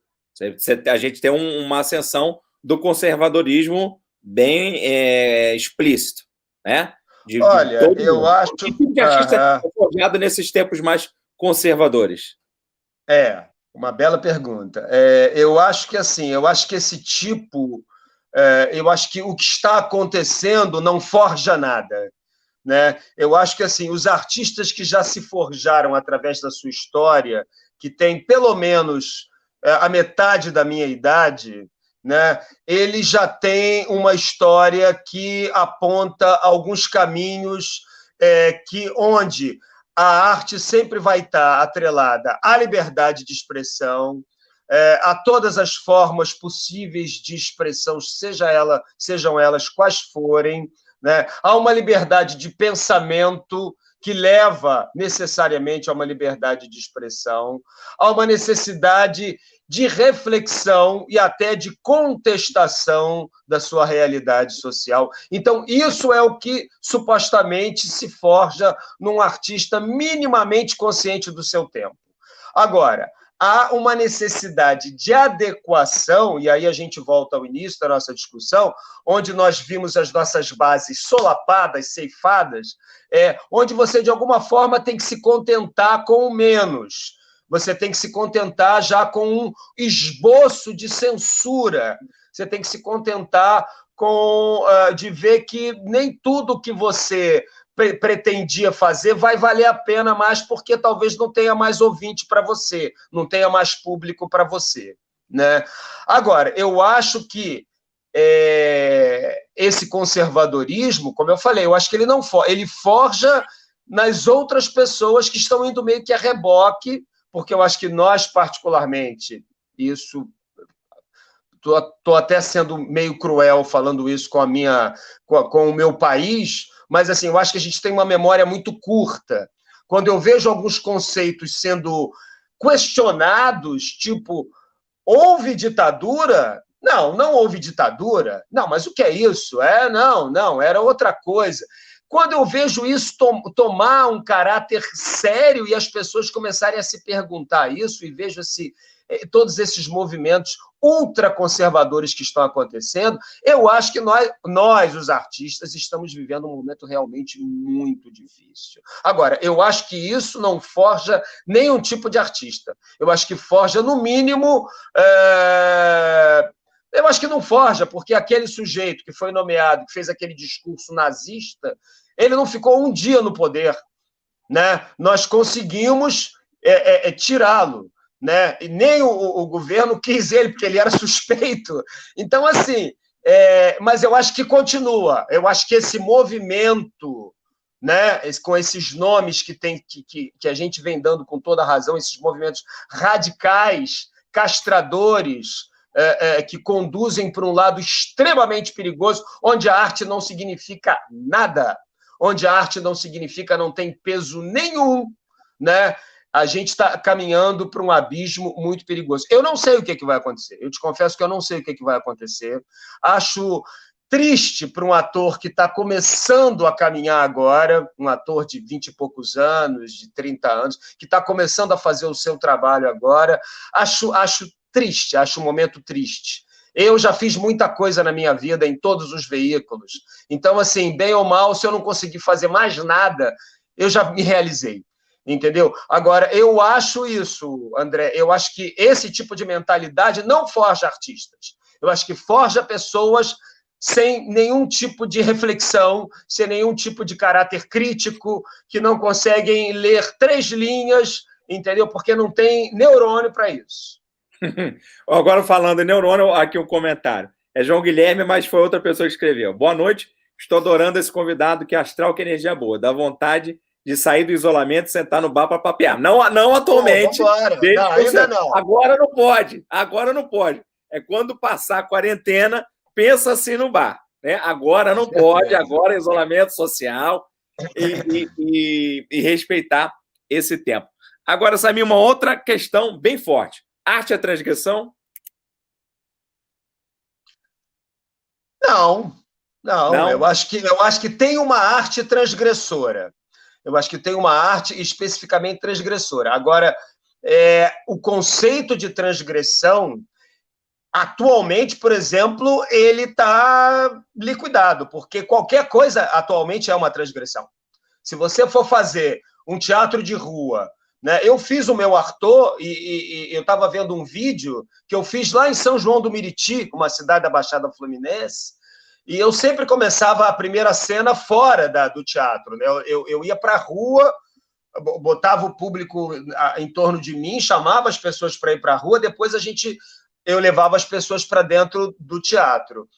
A gente tem uma ascensão do conservadorismo bem explícito, né? Olha, eu acho... Que tipo de artista é forjado nesses tempos mais conservadores? Uma bela pergunta. Eu acho que, assim, esse tipo... eu acho que o que está acontecendo não forja nada, né? Eu acho que, assim, os artistas que já se forjaram através da sua história, que tem pelo menos a metade da minha idade, né? Eles já têm uma história que aponta alguns caminhos onde a arte sempre vai estar atrelada à liberdade de expressão, a todas as formas possíveis de expressão, sejam elas quais forem, né? Há uma liberdade de pensamento que leva necessariamente a uma liberdade de expressão, há uma necessidade de reflexão e até de contestação da sua realidade social. Então, isso é o que supostamente se forja num artista minimamente consciente do seu tempo. Agora, há uma necessidade de adequação, e aí a gente volta ao início da nossa discussão, onde nós vimos as nossas bases solapadas, ceifadas, onde você, de alguma forma, tem que se contentar com o menos. Você tem que se contentar já com um esboço de censura. Você tem que se contentar de ver que nem tudo que você pretendia fazer vai valer a pena mais, porque talvez não tenha mais ouvinte para você, não tenha mais público para você, né? Agora, eu acho que esse conservadorismo, como eu falei, eu acho que ele forja nas outras pessoas que estão indo meio que a reboque, porque eu acho que nós, particularmente, isso... Estou até sendo meio cruel falando isso com o meu país, mas assim, eu acho que a gente tem uma memória muito curta. Quando eu vejo alguns conceitos sendo questionados, tipo, houve ditadura? Não, não houve ditadura. Não, mas o que é isso? Não, era outra coisa. Quando eu vejo isso tomar um caráter sério e as pessoas começarem a se perguntar isso, e vejo todos esses movimentos ultraconservadores que estão acontecendo, eu acho que nós, os artistas, estamos vivendo um momento realmente muito difícil. Agora, eu acho que isso não forja nenhum tipo de artista. Eu acho que forja, no mínimo... Eu acho que não forja, porque aquele sujeito que foi nomeado, que fez aquele discurso nazista, ele não ficou um dia no poder, né? Nós conseguimos tirá-lo, né? E nem o governo quis ele, porque ele era suspeito. Então, assim, mas eu acho que continua. Eu acho que esse movimento, né, com esses nomes que a gente vem dando com toda razão, esses movimentos radicais, castradores, que conduzem para um lado extremamente perigoso, onde a arte não significa nada, onde a arte não significa, não tem peso nenhum, né? A gente está caminhando para um abismo muito perigoso. Eu não sei o que vai acontecer. Eu te confesso que eu não sei o que vai acontecer. Acho triste para um ator que está começando a caminhar agora, um ator de 20 e poucos anos, de 30 anos, que está começando a fazer o seu trabalho agora. Acho triste, acho um momento triste. Eu já fiz muita coisa na minha vida, em todos os veículos. Então, assim, bem ou mal, se eu não conseguir fazer mais nada, eu já me realizei. Entendeu? Agora, eu acho isso, André, eu acho que esse tipo de mentalidade não forja artistas. Eu acho que forja pessoas sem nenhum tipo de reflexão, sem nenhum tipo de caráter crítico, que não conseguem ler 3 linhas, entendeu? Porque não tem neurônio para isso. Agora, falando em neurônio, aqui um comentário. É João Guilherme, mas foi outra pessoa que escreveu. Boa noite, estou adorando esse convidado, que astral, que energia boa. Dá vontade de sair do isolamento e sentar no bar para papear. Não atualmente. Não, ainda não. Agora não pode. É quando passar a quarentena, pensa assim no bar. Né? Agora não pode, agora é isolamento social e respeitar esse tempo. Agora, Samir, uma outra questão bem forte. Arte é transgressão? Não. Eu acho que tem uma arte transgressora. Eu acho que tem uma arte especificamente transgressora. Agora, o conceito de transgressão, atualmente, por exemplo, ele está liquidado, porque qualquer coisa atualmente é uma transgressão. Se você for fazer um teatro de rua, né, eu fiz o meu Arthur e eu estava vendo um vídeo que eu fiz lá em São João do Meriti, uma cidade da Baixada Fluminense, e eu sempre começava a primeira cena fora do teatro. Né? Eu ia para a rua, botava o público em torno de mim, chamava as pessoas para ir para a rua, depois eu levava as pessoas para dentro do teatro.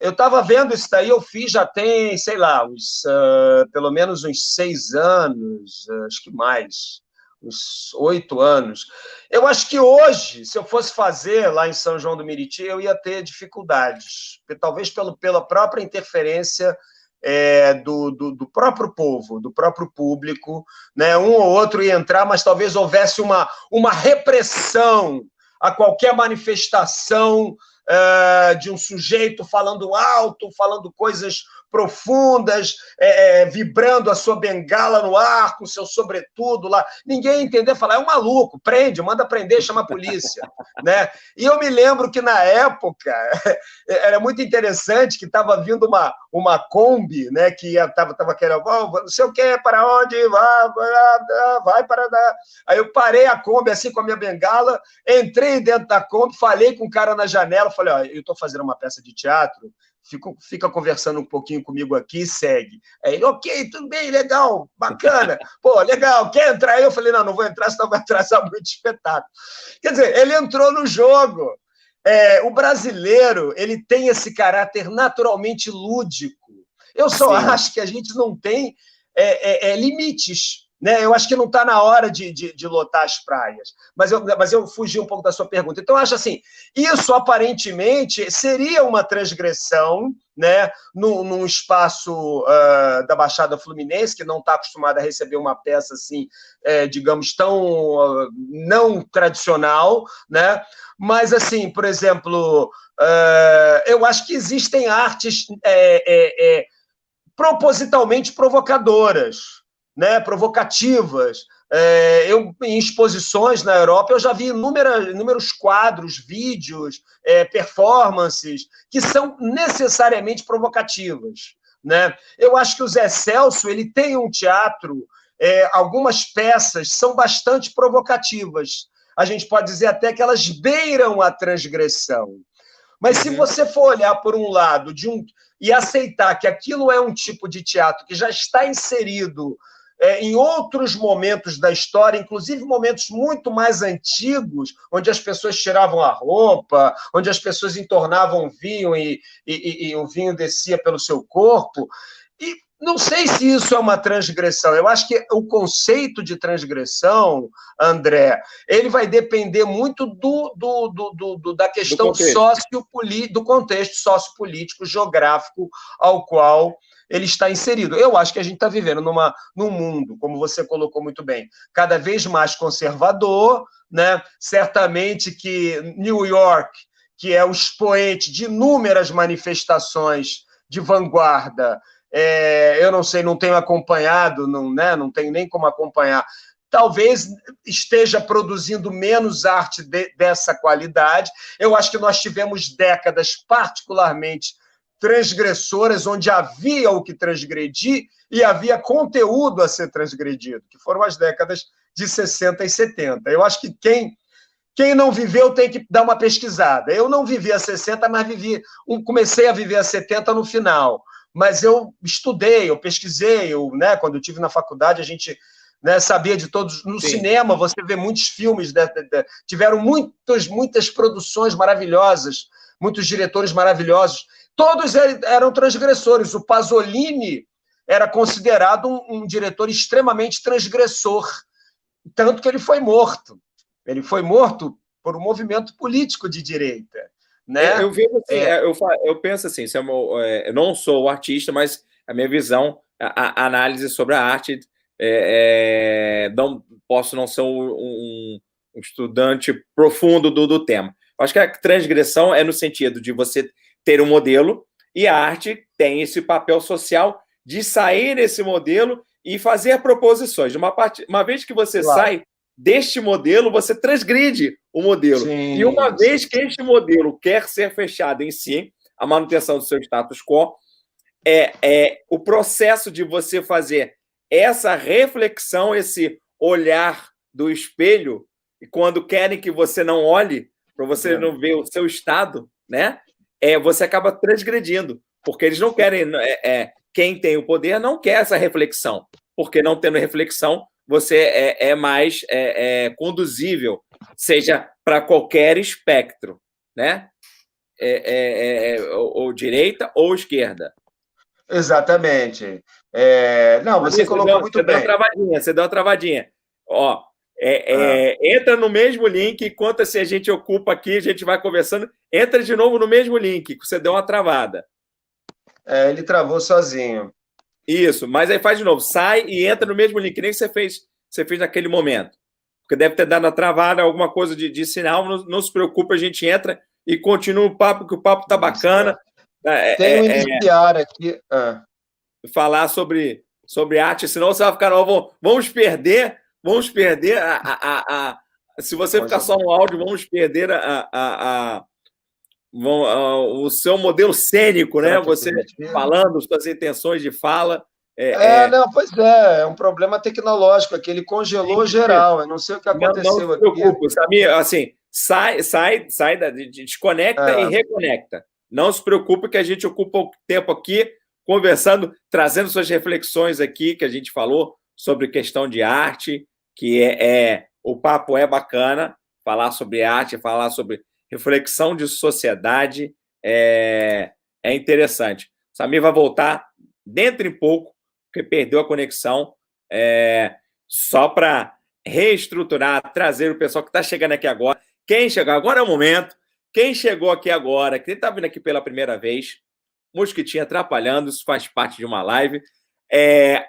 Eu estava vendo isso daí, eu fiz já tem, sei lá, pelo menos uns 6 anos, acho que mais, uns 8 anos. Eu acho que hoje, se eu fosse fazer lá em São João do Meriti, eu ia ter dificuldades, talvez pela própria interferência do próprio povo, do próprio público, né? Um ou outro ia entrar, mas talvez houvesse uma repressão a qualquer manifestação de um sujeito falando alto, falando coisas profundas, vibrando a sua bengala no ar, com seu sobretudo lá. Ninguém ia entender, falar, é um maluco, prende, manda prender, chama a polícia. Né? E eu me lembro que, na época, era muito interessante que estava vindo uma Kombi, né, que estava querendo, não sei o que, para onde, vai para... Aí eu parei a Kombi, assim, com a minha bengala, entrei dentro da Kombi, falei com o cara na janela, falei, ó, eu estou fazendo uma peça de teatro, fica conversando um pouquinho comigo aqui e segue. Aí ele, ok, tudo bem, legal, bacana. Pô, legal, quer entrar? Aí eu falei, não vou entrar, senão vai atrasar muito espetáculo. Quer dizer, ele entrou no jogo. o brasileiro ele tem esse caráter naturalmente lúdico. Eu só acho que a gente não tem limites. Né? Eu acho que não está na hora de lotar as praias. Mas eu fugi um pouco da sua pergunta. Então, eu acho assim, isso aparentemente seria uma transgressão, né, num espaço da Baixada Fluminense, que não está acostumado a receber uma peça assim, digamos, tão não tradicional, né? Mas, assim, por exemplo, eu acho que existem artes propositalmente provocadoras, né, provocativas. Em exposições na Europa, eu já vi inúmeros quadros, vídeos, performances que são necessariamente provocativas. Né? Eu acho que o Zé Celso ele tem um teatro, algumas peças são bastante provocativas. A gente pode dizer até que elas beiram a transgressão. Mas se você for olhar por um lado e aceitar que aquilo é um tipo de teatro que já está inserido em outros momentos da história, inclusive momentos muito mais antigos, onde as pessoas tiravam a roupa, onde as pessoas entornavam vinho e o vinho descia pelo seu corpo, e não sei se isso é uma transgressão. Eu acho que o conceito de transgressão, André, ele vai depender muito da questão do contexto sociopolítico, geográfico ao qual ele está inserido. Eu acho que a gente está vivendo num mundo, como você colocou muito bem, cada vez mais conservador, né? Certamente que New York, que é o expoente de inúmeras manifestações de vanguarda, eu não sei, não tenho acompanhado, não tenho nem como acompanhar, talvez esteja produzindo menos arte dessa qualidade. Eu acho que nós tivemos décadas particularmente transgressoras, onde havia o que transgredir e havia conteúdo a ser transgredido, que foram as décadas de 60 e 70. Eu acho que quem não viveu tem que dar uma pesquisada. Eu não vivi a 60, mas comecei a viver a 70 no final. Mas eu estudei, eu pesquisei, quando eu estive na faculdade, a gente sabia de todos. No cinema, você vê muitos filmes, tiveram muitas produções maravilhosas, muitos diretores maravilhosos. Todos eram transgressores. O Pasolini era considerado um diretor extremamente transgressor, tanto que ele foi morto. Ele foi morto por um movimento político de direita. Né? Eu vejo assim, eu penso assim, eu não sou artista, mas a minha visão, a análise sobre a arte, não posso não ser um estudante profundo do tema. Acho que a transgressão é no sentido de você ter um modelo, e a arte tem esse papel social de sair desse modelo e fazer proposições. Uma vez que você sai deste modelo, você transgride o modelo. Sim, e uma vez que este modelo quer ser fechado em si, a manutenção do seu status quo, o processo de você fazer essa reflexão, esse olhar do espelho, e quando querem que você não olhe, para você não ver o seu estado, né? Você acaba transgredindo, porque eles não querem... quem tem o poder não quer essa reflexão, porque não tendo reflexão, você é mais conduzível, seja para qualquer espectro, né? Ou direita ou esquerda. Exatamente. Não, você colocou muito bem. Você deu uma travadinha. Ó, entra no mesmo link, enquanto assim, a gente ocupa aqui, a gente vai conversando, entra de novo no mesmo link, que você deu uma travada. Ele travou sozinho. Isso, mas aí faz de novo, sai e entra no mesmo link, que nem você fez naquele momento. Porque deve ter dado a travada, alguma coisa de sinal, não se preocupe, a gente entra e continua o papo, que o papo tá bacana. Tem um iniciar aqui. Falar sobre arte, senão você vai ficar, vamos perder se você ficar só no áudio, vamos perder o seu modelo cênico, né? Você falando, suas intenções de fala. Não, pois é um problema tecnológico aqui, ele congelou geral, eu não sei o que aconteceu não se preocupe, aqui. Samir, assim, sai, desconecta e reconecta. Não se preocupe que a gente ocupa o tempo aqui conversando, trazendo suas reflexões aqui, que a gente falou sobre questão de arte, que o papo é bacana, falar sobre arte, falar sobre reflexão de sociedade é interessante. O Samir vai voltar dentro em pouco, porque perdeu a conexão, só para reestruturar, trazer o pessoal que está chegando aqui agora. Quem chegou agora é o momento. Quem chegou aqui agora, quem está vindo aqui pela primeira vez, mosquitinho atrapalhando, isso faz parte de uma live.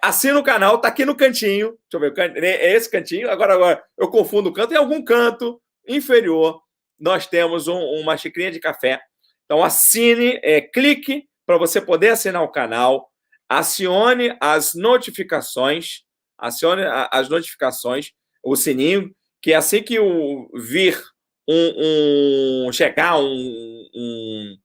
Assina o canal, está aqui no cantinho. Deixa eu ver, é esse cantinho. Agora eu confundo o canto. Em algum canto inferior, nós temos uma xicrinha de café. Então, assine, clique para você poder assinar o canal. Acione as notificações. O sininho, que assim que vir chegar um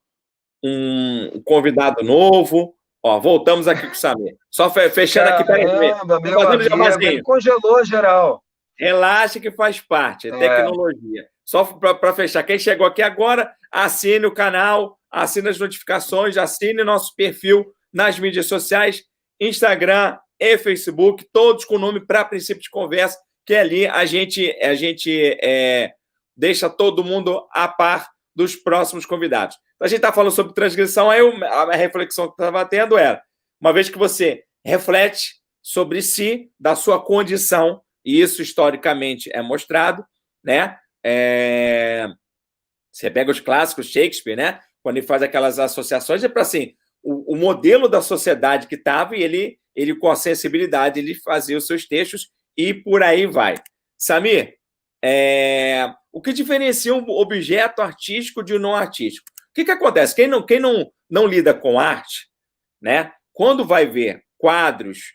convidado novo. Ó, voltamos aqui com o Samir. Só fechando aqui. Meu amigo, congelou geral. Relaxa que faz parte, é tecnologia. Só para fechar, quem chegou aqui agora, assine o canal, assine as notificações, assine nosso perfil nas mídias sociais, Instagram e Facebook, todos com o nome para princípio de conversa, que ali a gente deixa todo mundo a par dos próximos convidados. Então, a gente está falando sobre transgressão, aí a reflexão que estava tendo era, uma vez que você reflete sobre si, da sua condição, e isso historicamente é mostrado, né? Você pega os clássicos, Shakespeare, né? Quando ele faz aquelas associações, é para assim, o modelo da sociedade que estava, e ele com a sensibilidade, ele fazia os seus textos e por aí vai. Samir, o que diferencia um objeto artístico de um não artístico? O que acontece? Quem não lida com arte, né? Quando vai ver quadros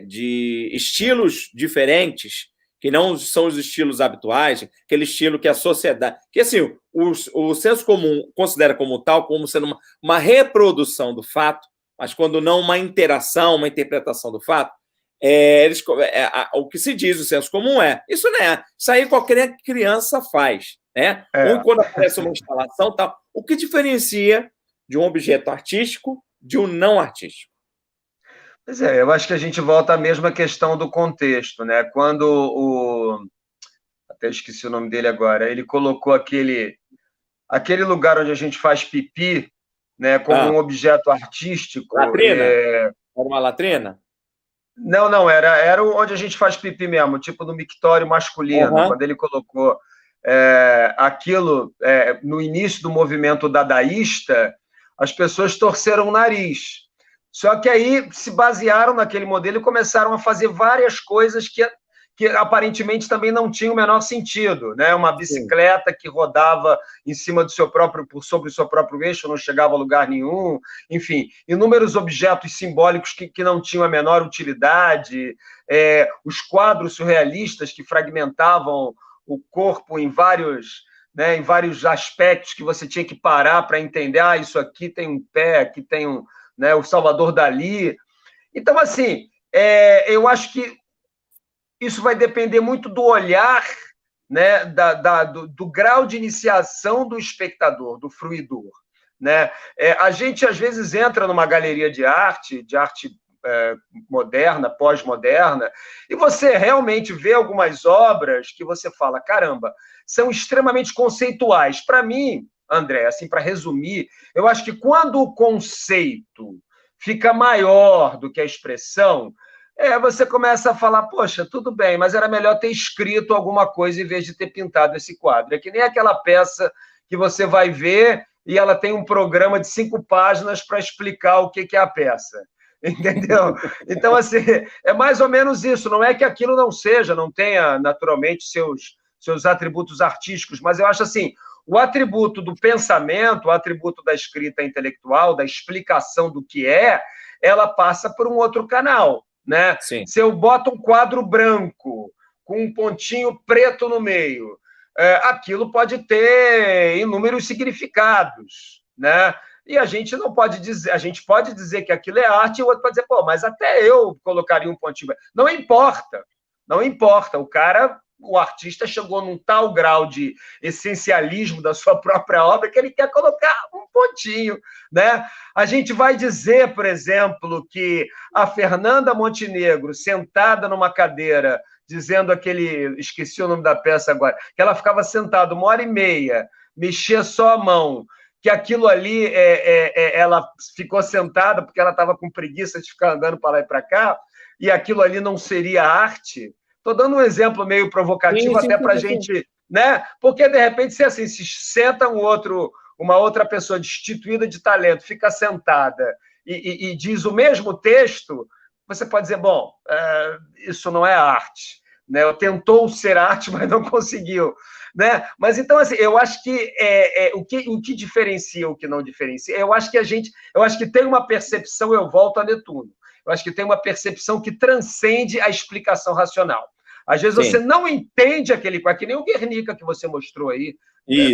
de estilos diferentes, que não são os estilos habituais, aquele estilo que a sociedade... Que, assim, o senso comum considera como tal, como sendo uma reprodução do fato, mas quando não uma interação, uma interpretação do fato, o que se diz, o senso comum isso não é. Isso aí qualquer criança faz, né? Ou quando aparece uma instalação, tal. O que diferencia de um objeto artístico de um não artístico? Pois eu acho que a gente volta à mesma questão do contexto, né? Quando até esqueci o nome dele agora, ele colocou aquele lugar onde a gente faz pipi, né, como um objeto artístico. Latrina? Era uma latrina? Não, era onde a gente faz pipi mesmo, tipo no mictório masculino. Uhum. Quando ele colocou aquilo no início do movimento dadaísta, as pessoas torceram o nariz. Só que aí se basearam naquele modelo e começaram a fazer várias coisas que aparentemente também não tinham o menor sentido, né? Uma bicicleta que rodava em cima sobre o seu próprio eixo, não chegava a lugar nenhum, enfim, inúmeros objetos simbólicos que não tinham a menor utilidade, os quadros surrealistas que fragmentavam o corpo em vários aspectos que você tinha que parar para entender, isso aqui tem um pé, aqui tem o Salvador Dalí. Então, assim, eu acho que isso vai depender muito do olhar, né, do grau de iniciação do espectador, do fruidor, né? A gente, às vezes, entra numa galeria de arte moderna, pós-moderna, e você realmente vê algumas obras que você fala, caramba, são extremamente conceituais. Para mim, André, assim, para resumir, eu acho que quando o conceito fica maior do que a expressão, você começa a falar, poxa, tudo bem, mas era melhor ter escrito alguma coisa em vez de ter pintado esse quadro. É que nem aquela peça que você vai ver e ela tem um programa de 5 páginas para explicar o que é a peça. Entendeu? Então, assim, é mais ou menos isso. Não é que aquilo não tenha, naturalmente, seus atributos artísticos, mas eu acho assim, o atributo do pensamento, o atributo da escrita intelectual, da explicação do que ela passa por um outro canal, né? Sim. Se eu boto um quadro branco com um pontinho preto no meio, aquilo pode ter inúmeros significados, né? E a gente não pode dizer, a gente pode dizer que aquilo é arte, e o outro pode dizer, mas até eu colocaria um pontinho branco. Não importa. O artista chegou num tal grau de essencialismo da sua própria obra que ele quer colocar um pontinho, né? A gente vai dizer, por exemplo, que a Fernanda Montenegro, sentada numa cadeira, dizendo esqueci o nome da peça agora, que ela ficava sentada 1h30, mexia só a mão, que aquilo ali, ela ficou sentada porque ela estava com preguiça de ficar andando para lá e para cá, e aquilo ali não seria arte. Estou dando um exemplo meio provocativo até para a gente, né? Porque, de repente, se assim, se senta uma outra pessoa destituída de talento, fica sentada e diz o mesmo texto, você pode dizer, bom, isso não é arte. Né? Tentou ser arte, mas não conseguiu. Né? Mas então, assim, eu acho que o que diferencia o que não diferencia, eu acho que tem uma percepção, eu volto a Netuno, eu acho que tem uma percepção que transcende a explicação racional. Às vezes você não entende aquele quadro, que nem o Guernica que você mostrou aí,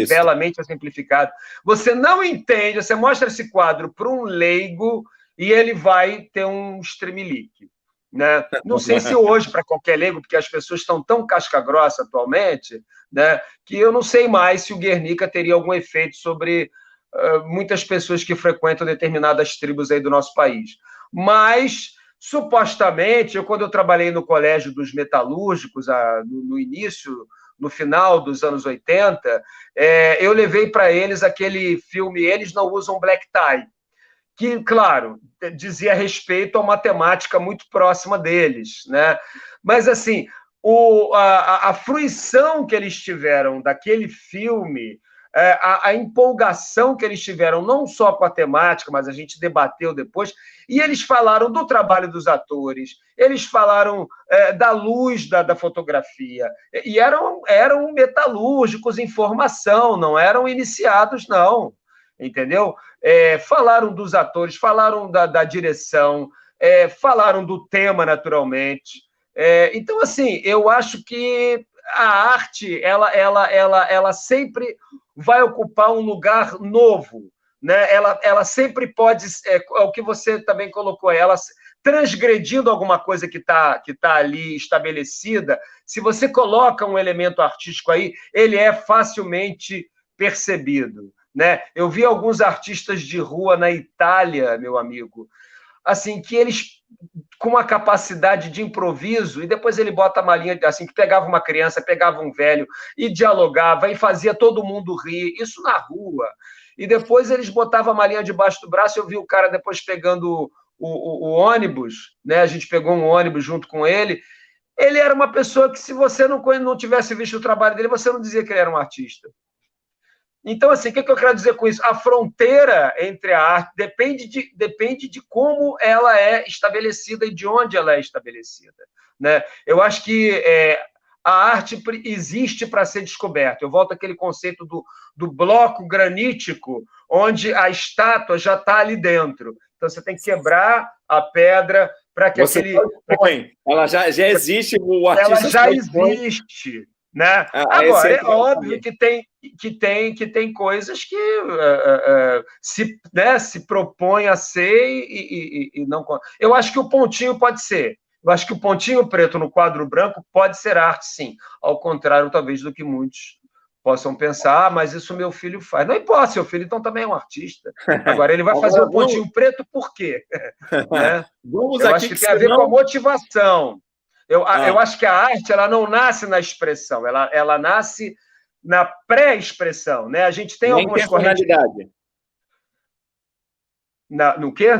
belamente simplificado. Você não entende, você mostra esse quadro para um leigo e ele vai ter um estremelique. Né? Não sei se hoje, para qualquer leigo, porque as pessoas estão tão casca-grossa atualmente, né, que eu não sei mais se o Guernica teria algum efeito sobre muitas pessoas que frequentam determinadas tribos aí do nosso país. Mas, supostamente, quando eu trabalhei no Colégio dos Metalúrgicos, no início, no final dos anos 80, eu levei para eles aquele filme Eles Não Usam Black Tie, que, claro, dizia respeito a uma temática muito próxima deles, né? Mas, assim, a fruição que eles tiveram daquele filme, a empolgação que eles tiveram, não só com a temática, mas a gente debateu depois, e eles falaram do trabalho dos atores, eles falaram da luz da fotografia, e eram metalúrgicos em formação, não eram iniciados, não. Entendeu? Falaram dos atores, falaram da direção, falaram do tema, naturalmente. Então, assim, eu acho que a arte ela sempre vai ocupar um lugar novo. Né? Ela sempre pode, o que você também colocou, ela transgredindo alguma coisa que tá ali estabelecida, se você coloca um elemento artístico aí, ele é facilmente percebido. Né? Eu vi alguns artistas de rua na Itália, meu amigo, assim, que eles, com uma capacidade de improviso, e depois ele bota a malinha, assim, que pegava uma criança, pegava um velho, e dialogava, e fazia todo mundo rir, isso na rua. E depois eles botavam a malinha debaixo do braço, eu vi o cara depois pegando o ônibus, né? A gente pegou um ônibus junto com ele. Ele era uma pessoa que, se você não tivesse visto o trabalho dele, você não dizia que ele era um artista. Então, assim, o que eu quero dizer com isso? A fronteira entre a arte depende de como ela é estabelecida e de onde ela é estabelecida. Né? Eu acho que a arte existe para ser descoberta. Eu volto àquele conceito do bloco granítico, onde a estátua já está ali dentro. Então, você tem que quebrar a pedra para que ela já existe, o artista... Ela já existe. Né? Agora, é óbvio que tem coisas que se propõe a ser e não... Eu acho que o pontinho pode ser. Eu acho que o pontinho preto no quadro branco pode ser arte, sim. Ao contrário, talvez, do que muitos possam pensar, mas isso meu filho faz. Não importa, seu filho então também é um artista. Agora, ele vai fazer o pontinho preto por quê? Né? Eu acho que tem a ver com a motivação. Eu acho que a arte ela não nasce na expressão, ela nasce na pré-expressão. Né? A gente tem algumas correntes... No quê?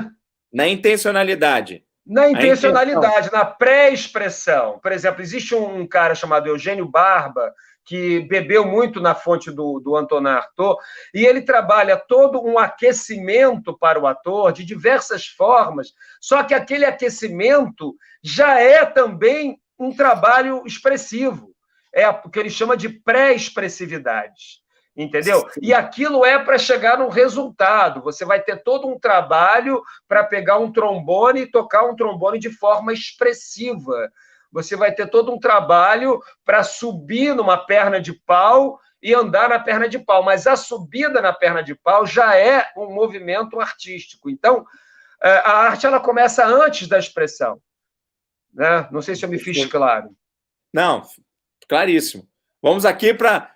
Na intencionalidade. Na intencionalidade, na pré-expressão. Por exemplo, existe um cara chamado Eugênio Barba, que bebeu muito na fonte do Antonin Artaud, e ele trabalha todo um aquecimento para o ator de diversas formas, só que aquele aquecimento já é também um trabalho expressivo, é o que ele chama de pré-expressividade, entendeu? E aquilo é para chegar num resultado, você vai ter todo um trabalho para pegar um trombone e tocar um trombone de forma expressiva. Você vai ter todo um trabalho para subir numa perna de pau e andar na perna de pau. Mas a subida na perna de pau já é um movimento artístico. Então, a arte ela começa antes da expressão. Né? Não sei se eu me fiz claro. Não, claríssimo. Vamos aqui para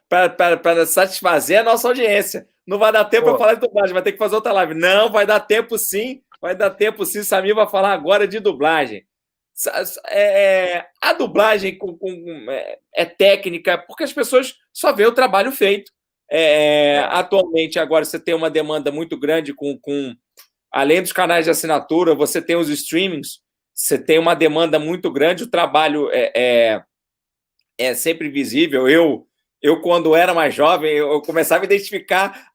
satisfazer a nossa audiência. Não vai dar tempo para falar de dublagem, vai ter que fazer outra live. Não, vai dar tempo sim. Vai dar tempo sim. Samir vai falar agora de dublagem. A dublagem é técnica, porque as pessoas só veem o trabalho feito. Atualmente, agora você tem uma demanda muito grande além dos canais de assinatura, você tem os streamings, você tem uma demanda muito grande, o trabalho é sempre visível. Eu, quando era mais jovem, eu começava a identificar,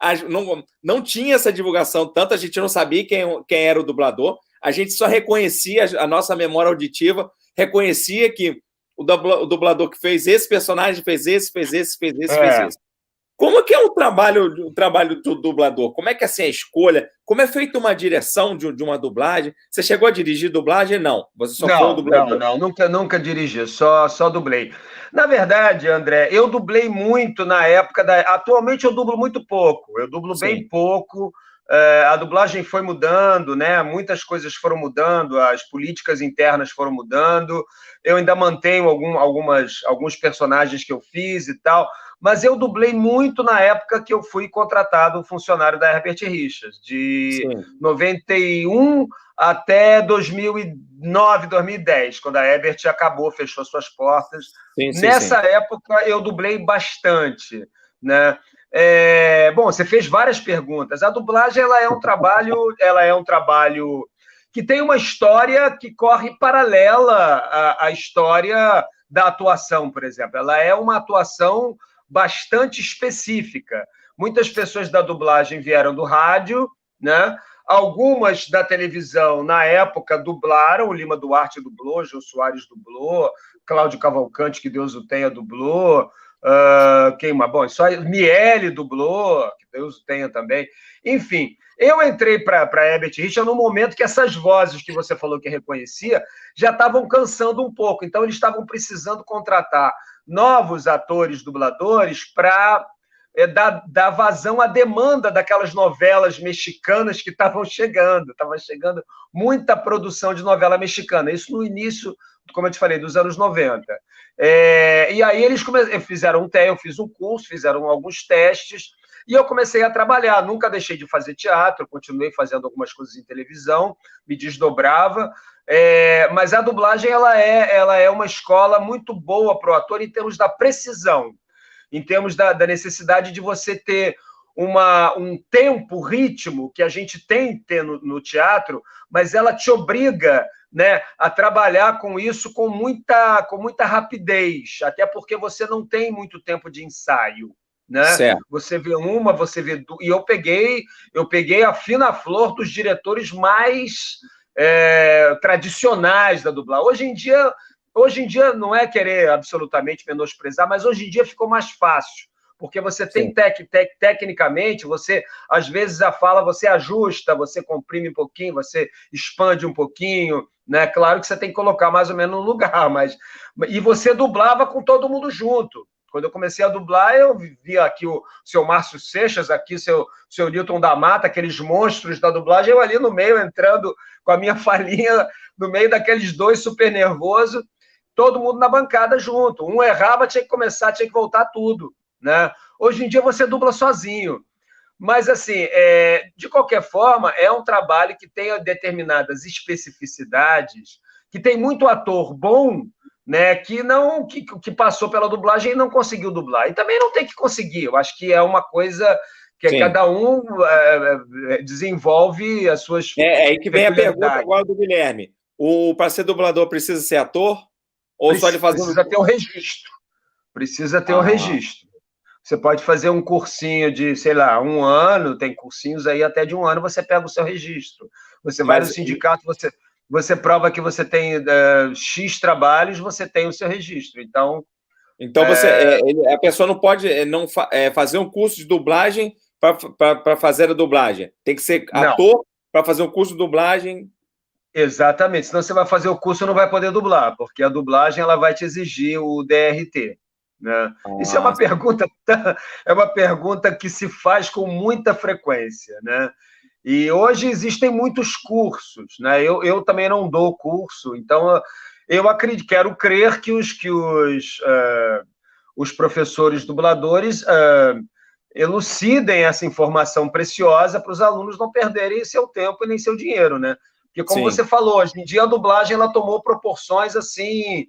não tinha essa divulgação, tanto a gente não sabia quem era o dublador, a gente só reconhecia, a nossa memória auditiva reconhecia que o dublador que fez esse personagem fez esse. Como é que é o trabalho do dublador? Como é que é assim, a escolha? Como é feita uma direção de uma dublagem? Você chegou a dirigir dublagem? Não. Você só foi o dublador? Não. Nunca dirigi, só dublei. Na verdade, André, eu dublei muito na época Atualmente eu dublo muito pouco. Eu dublo bem pouco. A dublagem foi mudando, né? Muitas coisas foram mudando, as políticas internas foram mudando. Eu ainda mantenho alguns personagens que eu fiz e tal, mas eu dublei muito na época que eu fui contratado funcionário da Herbert Richards, de 91 até 2009, 2010, quando a Herbert acabou, fechou suas portas. Nessa época eu dublei bastante, né? Bom, você fez várias perguntas. A dublagem ela é um trabalho que tem uma história que corre paralela à história da atuação, por exemplo. Ela é uma atuação bastante específica. Muitas pessoas da dublagem vieram do rádio, né? Algumas da televisão, na época, dublaram. O Lima Duarte dublou, Jô Soares dublou, Cláudio Cavalcante, que Deus o tenha, dublou. Quem mais? Bom, só Miele dublou, que Deus o tenha também. Enfim, eu entrei para a Herbert Richards no momento que essas vozes que você falou que reconhecia já estavam cansando um pouco. Então, eles estavam precisando contratar novos atores, dubladores, para dar vazão à demanda daquelas novelas mexicanas que estavam chegando. Estava chegando muita produção de novela mexicana. Isso no início, como eu te falei, dos anos 90. E aí eles fizeram eu fiz um curso, fizeram alguns testes, e eu comecei a trabalhar. Nunca deixei de fazer teatro, continuei fazendo algumas coisas em televisão, me desdobrava. Mas a dublagem ela é uma escola muito boa para o ator em termos da precisão, em termos da necessidade de você ter um tempo, ritmo que a gente tem que ter no teatro, mas ela te obriga, né, a trabalhar com isso com muita rapidez, até porque você não tem muito tempo de ensaio, né? Certo. Você vê você vê duas, e eu peguei a fina flor dos diretores mais tradicionais da dublagem. Hoje em dia não é querer absolutamente menosprezar, mas hoje em dia ficou mais fácil, porque você tem tecnicamente, você, às vezes, a fala, você ajusta, você comprime um pouquinho, você expande um pouquinho, né? Claro que você tem que colocar mais ou menos no lugar, e você dublava com todo mundo junto. Quando eu comecei a dublar, eu via aqui o seu Márcio Seixas, aqui o seu Newton da Mata, aqueles monstros da dublagem, eu ali no meio, entrando com a minha falinha, no meio daqueles dois super nervosos, todo mundo na bancada junto. Um errava, tinha que começar, tinha que voltar tudo, né? Hoje em dia você dubla sozinho. Mas, assim, de qualquer forma, é um trabalho que tem determinadas especificidades, que tem muito ator bom, né, que passou pela dublagem e não conseguiu dublar. E também não tem que conseguir. Eu acho que é uma coisa que cada um desenvolve as suas aí que vem a pergunta agora do Guilherme. Para ser dublador, precisa ser ator? Ou só ele fazer Precisa ter um registro. Precisa ter um registro. Você pode fazer um cursinho de, sei lá, 1 ano, tem cursinhos aí até de 1 ano, você pega o seu registro. Você vai no sindicato, você prova que você tem X trabalhos, você tem o seu registro. Então a pessoa não pode fazer um curso de dublagem para fazer a dublagem. Tem que ser ator para fazer um curso de dublagem. Exatamente. Senão você vai fazer o curso e não vai poder dublar, porque a dublagem ela vai te exigir o DRT. Né? Isso é uma pergunta que se faz com muita frequência, né? E hoje existem muitos cursos, né? Eu também não dou curso, então eu quero crer que os professores dubladores elucidem essa informação preciosa para os alunos não perderem seu tempo e nem seu dinheiro, né? Porque, como você falou, hoje em dia a dublagem ela tomou proporções assim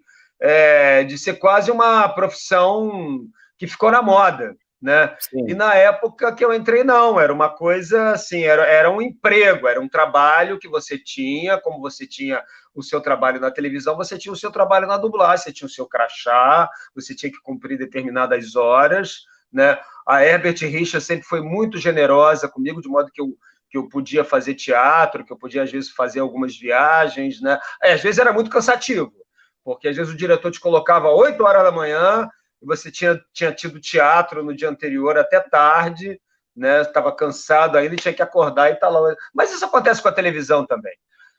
de ser quase uma profissão que ficou na moda, né? Sim. E na época que eu entrei, não, era uma coisa assim, era um emprego, era um trabalho que você tinha, como você tinha o seu trabalho na televisão, você tinha o seu trabalho na dublagem, você tinha o seu crachá, você tinha que cumprir determinadas horas, né? A Herbert Richards sempre foi muito generosa comigo, de modo que eu podia fazer teatro, que eu podia, às vezes, fazer algumas viagens, né? Às vezes era muito cansativo, porque às vezes o diretor te colocava 8 horas da manhã, e você tinha tido teatro no dia anterior até tarde, né? Estava cansado ainda e tinha que acordar e tal. Mas isso acontece com a televisão também.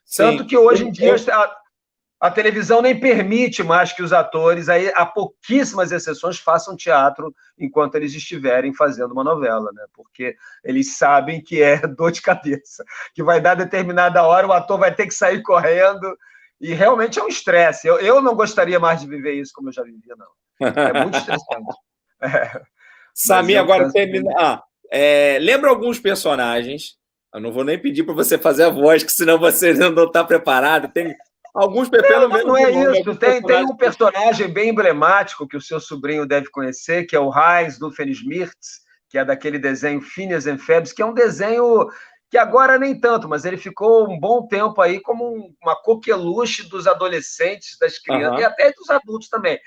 Sim. Tanto que hoje em dia a televisão nem permite mais que os atores, aí, há pouquíssimas exceções, façam teatro enquanto eles estiverem fazendo uma novela, né? Porque eles sabem que é dor de cabeça, que vai dar determinada hora, o ator vai ter que sair correndo, e realmente é um estresse. Eu não gostaria mais de viver isso como eu já vivi, não. É muito estressante. Samir, agora termina. Lembra alguns personagens? Eu não vou nem pedir para você fazer a voz, que senão você não está preparado. Tem alguns, pelo menos. Não é isso. Tem um personagem bem emblemático que o seu sobrinho deve conhecer, que é o Heinz Doofenshmirtz, que é daquele desenho Phineas and Ferb, que é um desenho que agora nem tanto, mas ele ficou um bom tempo aí como uma coqueluche dos adolescentes, das crianças, e até dos adultos também,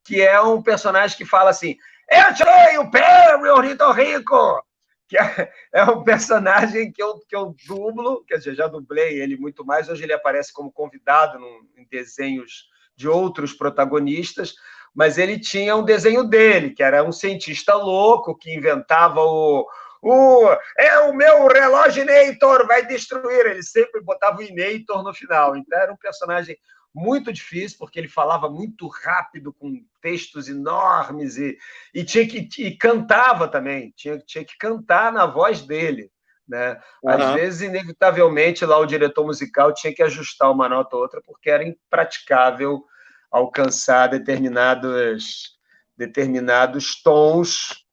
que é um personagem que fala assim: eu tirei o Perry Ornitorrinco! Que é um personagem que eu dublo, quer dizer, já dublei ele muito mais, hoje ele aparece como convidado em desenhos de outros protagonistas, mas ele tinha um desenho dele, que era um cientista louco que inventava o meu relógio Inator vai destruir, ele sempre botava o Inator no final, então era um personagem muito difícil, porque ele falava muito rápido, com textos enormes, e cantava também, tinha que cantar na voz dele, né? Às vezes, inevitavelmente, lá o diretor musical tinha que ajustar uma nota ou outra, porque era impraticável alcançar determinados tons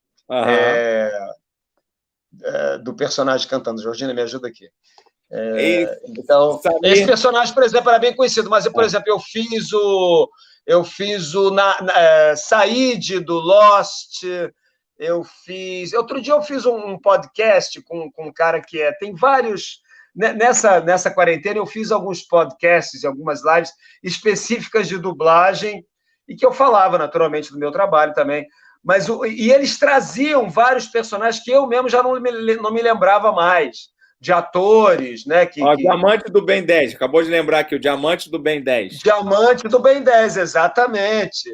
do personagem cantando. Georgina, me ajuda aqui. Então, esse personagem, por exemplo, era bem conhecido, mas, por exemplo, eu fiz o Said do Lost, outro dia eu fiz um podcast com um cara que tem vários... Nessa quarentena eu fiz alguns podcasts e algumas lives específicas de dublagem, e que eu falava, naturalmente, do meu trabalho também, e eles traziam vários personagens que eu mesmo já não me lembrava mais, de atores, né? Diamante do Ben 10, acabou de lembrar aqui, o Diamante do Ben 10. Diamante do Ben 10, exatamente.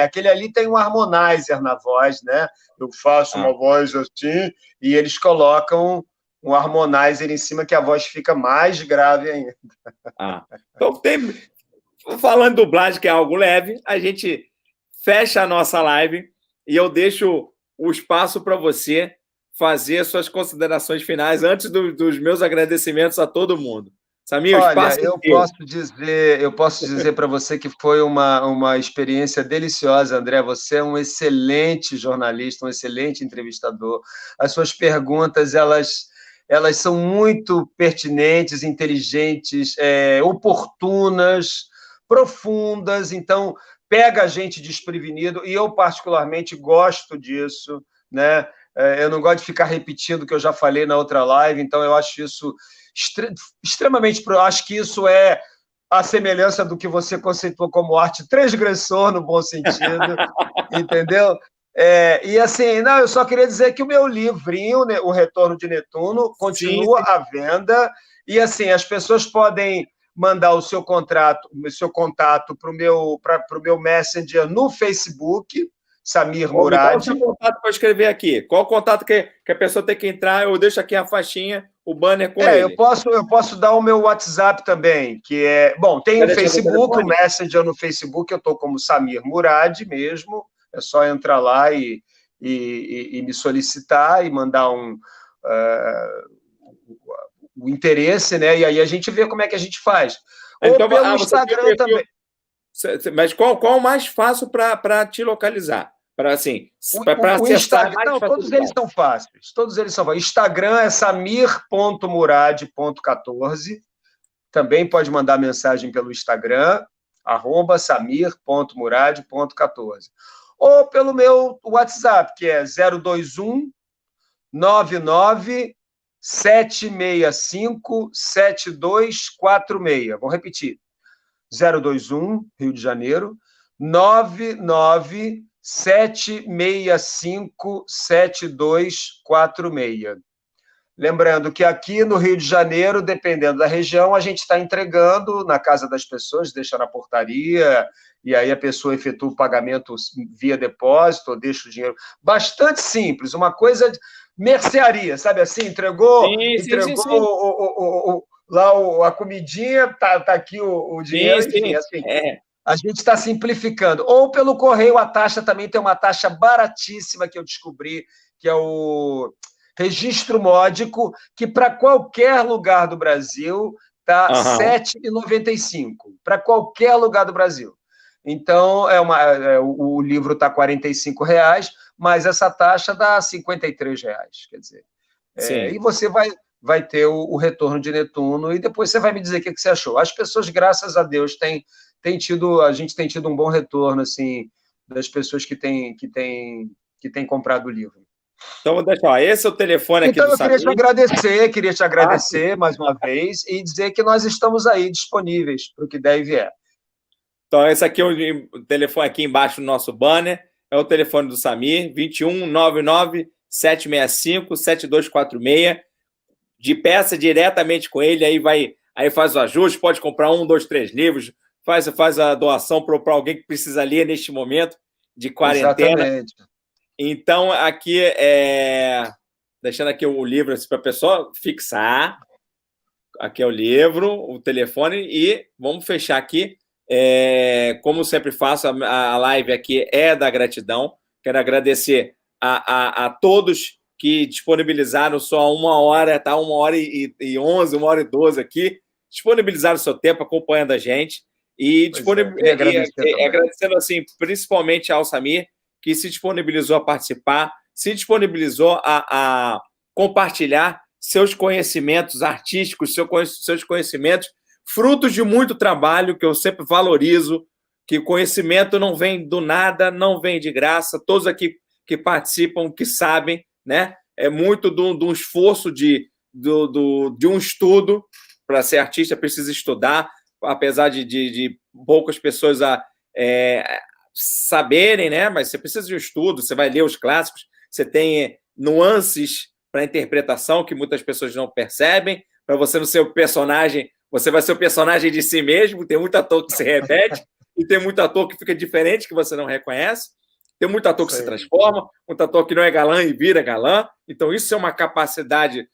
Aquele ali tem um harmonizer na voz, né? Eu faço uma voz assim, e eles colocam um harmonizer em cima, que a voz fica mais grave ainda. Então, falando de dublagem, que é algo leve, a gente fecha a nossa live e eu deixo o espaço para você fazer suas considerações finais antes dos meus agradecimentos a todo mundo. Samir, o espaço eu posso dizer para você que foi uma experiência deliciosa, André. Você é um excelente jornalista, um excelente entrevistador. As suas perguntas, elas são muito pertinentes, inteligentes, oportunas, profundas. Então, pega a gente desprevenido, e eu particularmente gosto disso, né? Eu não gosto de ficar repetindo o que eu já falei na outra live, então eu acho isso extremamente... Acho que isso é a semelhança do que você conceituou como arte transgressor, no bom sentido, entendeu? E assim, eu só queria dizer que o meu livrinho, né, O Retorno de Netuno, continua à venda, e assim, as pessoas podem mandar o seu contato para o meu Messenger no Facebook, Samir Murad. Qual o seu contato para escrever aqui? Qual o contato que a pessoa tem que entrar? Eu deixo aqui a faixinha, o banner com ele. Eu posso dar o meu WhatsApp também, que é... Bom, tem o Facebook, o Messenger no Facebook, eu estou como Samir Murad mesmo, é só entrar lá e me solicitar e mandar o interesse, né? E aí a gente vê como é que a gente faz. Ou pelo Instagram também. Mas qual o mais fácil para te localizar? Para o Instagram, não, todos eles são fáceis. Instagram é samir.murad.14. Também pode mandar mensagem pelo Instagram, @samir.murad.14. ou pelo meu WhatsApp, que é 021 99 765 7246. Vou repetir. 021, Rio de Janeiro, 99 765 7246. Lembrando que aqui no Rio de Janeiro, dependendo da região, a gente está entregando na casa das pessoas, deixa na portaria, e aí a pessoa efetua o pagamento via depósito, ou deixa o dinheiro. Bastante simples, uma coisa de mercearia, sabe assim? Entregou, Sim. lá a comidinha, tá aqui o dinheiro, enfim, assim. A gente está simplificando. Ou pelo correio, a taxa também tem uma taxa baratíssima que eu descobri, que é o registro módico, que para qualquer lugar do Brasil está R$ 7,95. Para qualquer lugar do Brasil. Então, o livro está R$ 45, mas essa taxa dá R$ 53. Quer dizer, e você vai ter o retorno de Netuno, e depois você vai me dizer o que você achou. As pessoas, graças a Deus, a gente tem tido um bom retorno assim, das pessoas que têm comprado o livro. Então, deixa eu esse é o telefone aqui do Samir. Queria te agradecer mais uma vez e dizer que nós estamos aí disponíveis para o que der e vier. Então, esse aqui é o telefone aqui embaixo do nosso banner, é o telefone do Samir, 21 99 765 7246, de peça diretamente com ele, aí faz o ajuste, pode comprar 1, 2, 3 livros, faz a doação para alguém que precisa ler neste momento de quarentena. Exatamente. Então, aqui, deixando aqui o livro assim, para a pessoa fixar. Aqui é o livro, o telefone, e vamos fechar aqui. Como sempre faço, a live aqui é da gratidão. Quero agradecer a todos que disponibilizaram só 1 hora, tá? 1h11, 1h12 aqui, disponibilizaram o seu tempo acompanhando a gente. E agradecendo assim, principalmente ao Samir, que se disponibilizou a participar, se disponibilizou a compartilhar seus conhecimentos artísticos, seus conhecimentos, frutos de muito trabalho, que eu sempre valorizo, que o conhecimento não vem do nada, não vem de graça, todos aqui que participam, que sabem, né? É muito de um esforço de um estudo. Para ser artista precisa estudar, apesar de poucas pessoas saberem, né? Mas você precisa de um estudo, você vai ler os clássicos, você tem nuances para interpretação que muitas pessoas não percebem. Para você não ser o personagem, você vai ser o personagem de si mesmo. Tem muito ator que se repete e tem muito ator que fica diferente, que você não reconhece. Tem muito ator que se transforma, muito ator que não é galã e vira galã. Então, isso é uma capacidade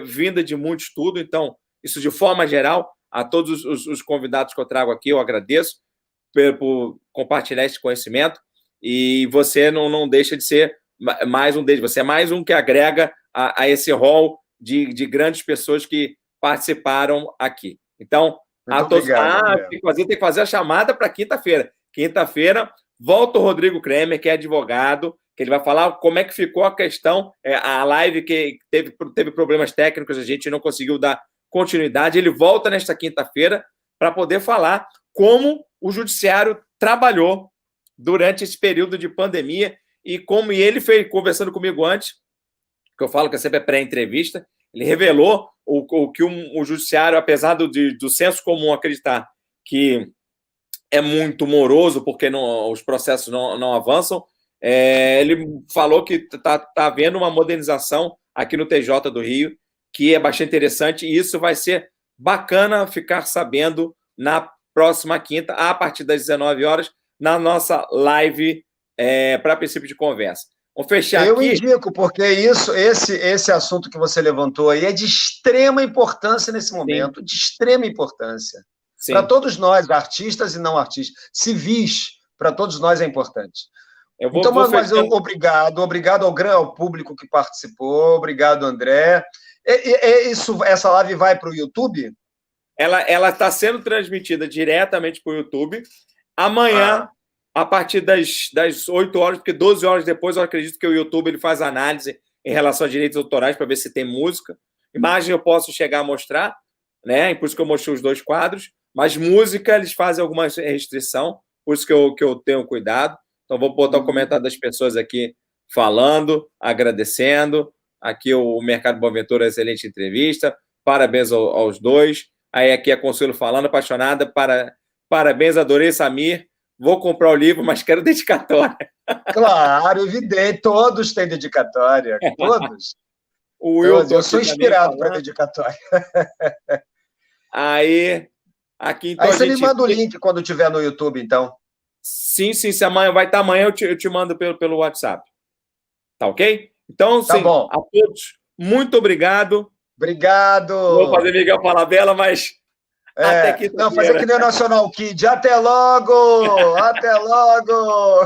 vinda de muito estudo. Então, isso de forma geral, a todos os convidados que eu trago aqui, eu agradeço por compartilhar esse conhecimento. E você não deixa de ser mais um deles. Você é mais um que agrega a esse rol de grandes pessoas que participaram aqui. Então, a todos. Tem que fazer a chamada para quinta-feira. Quinta-feira, volta o Rodrigo Kremer, que é advogado, que ele vai falar como é que ficou a questão, a live que teve problemas técnicos, a gente não conseguiu dar continuidade. Ele volta nesta quinta-feira para poder falar como o judiciário trabalhou durante esse período de pandemia e como ele fez, conversando comigo antes, que eu falo que é sempre pré-entrevista, ele revelou o que o judiciário, apesar do senso comum acreditar que é muito moroso porque os processos não avançam, ele falou que está havendo uma modernização aqui no TJ do Rio, que é bastante interessante, e isso vai ser bacana ficar sabendo na próxima quinta, a partir das 19 horas, na nossa live para princípio de conversa. Vamos fechar aqui. Eu indico, porque esse assunto que você levantou aí é de extrema importância nesse momento, sim, de extrema importância. Para todos nós, artistas e não artistas, civis, para todos nós é importante. Mas obrigado ao público que participou, obrigado, André. Essa live vai para o YouTube? Ela está sendo transmitida diretamente para o YouTube. Amanhã, a partir das 8 horas, porque 12 horas depois eu acredito que o YouTube ele faz análise em relação a direitos autorais para ver se tem música. Imagem eu posso chegar a mostrar, né? Por isso que eu mostrei os 2 quadros. Mas música eles fazem alguma restrição, por isso que eu tenho cuidado. Então, vou botar o comentário das pessoas aqui falando, agradecendo. Aqui o Mercado Boaventura, excelente entrevista. Parabéns aos dois. Aí aqui a Consuelo falando, apaixonada. Parabéns, adorei, Samir. Vou comprar o livro, mas quero dedicatória. Claro, evidente. Todos têm dedicatória. Todos. Eu sou inspirado para dedicatória. Aí então aí você me manda o link quando tiver no YouTube, então. Sim, se amanhã vai estar amanhã, eu te mando pelo WhatsApp. Tá ok? Então, tá sim, bom. A todos, muito obrigado. Obrigado. Vou fazer Miguel Falabella, mas até quinta-feira. Não, fazer que nem o Nacional Kid. Até logo! Até logo!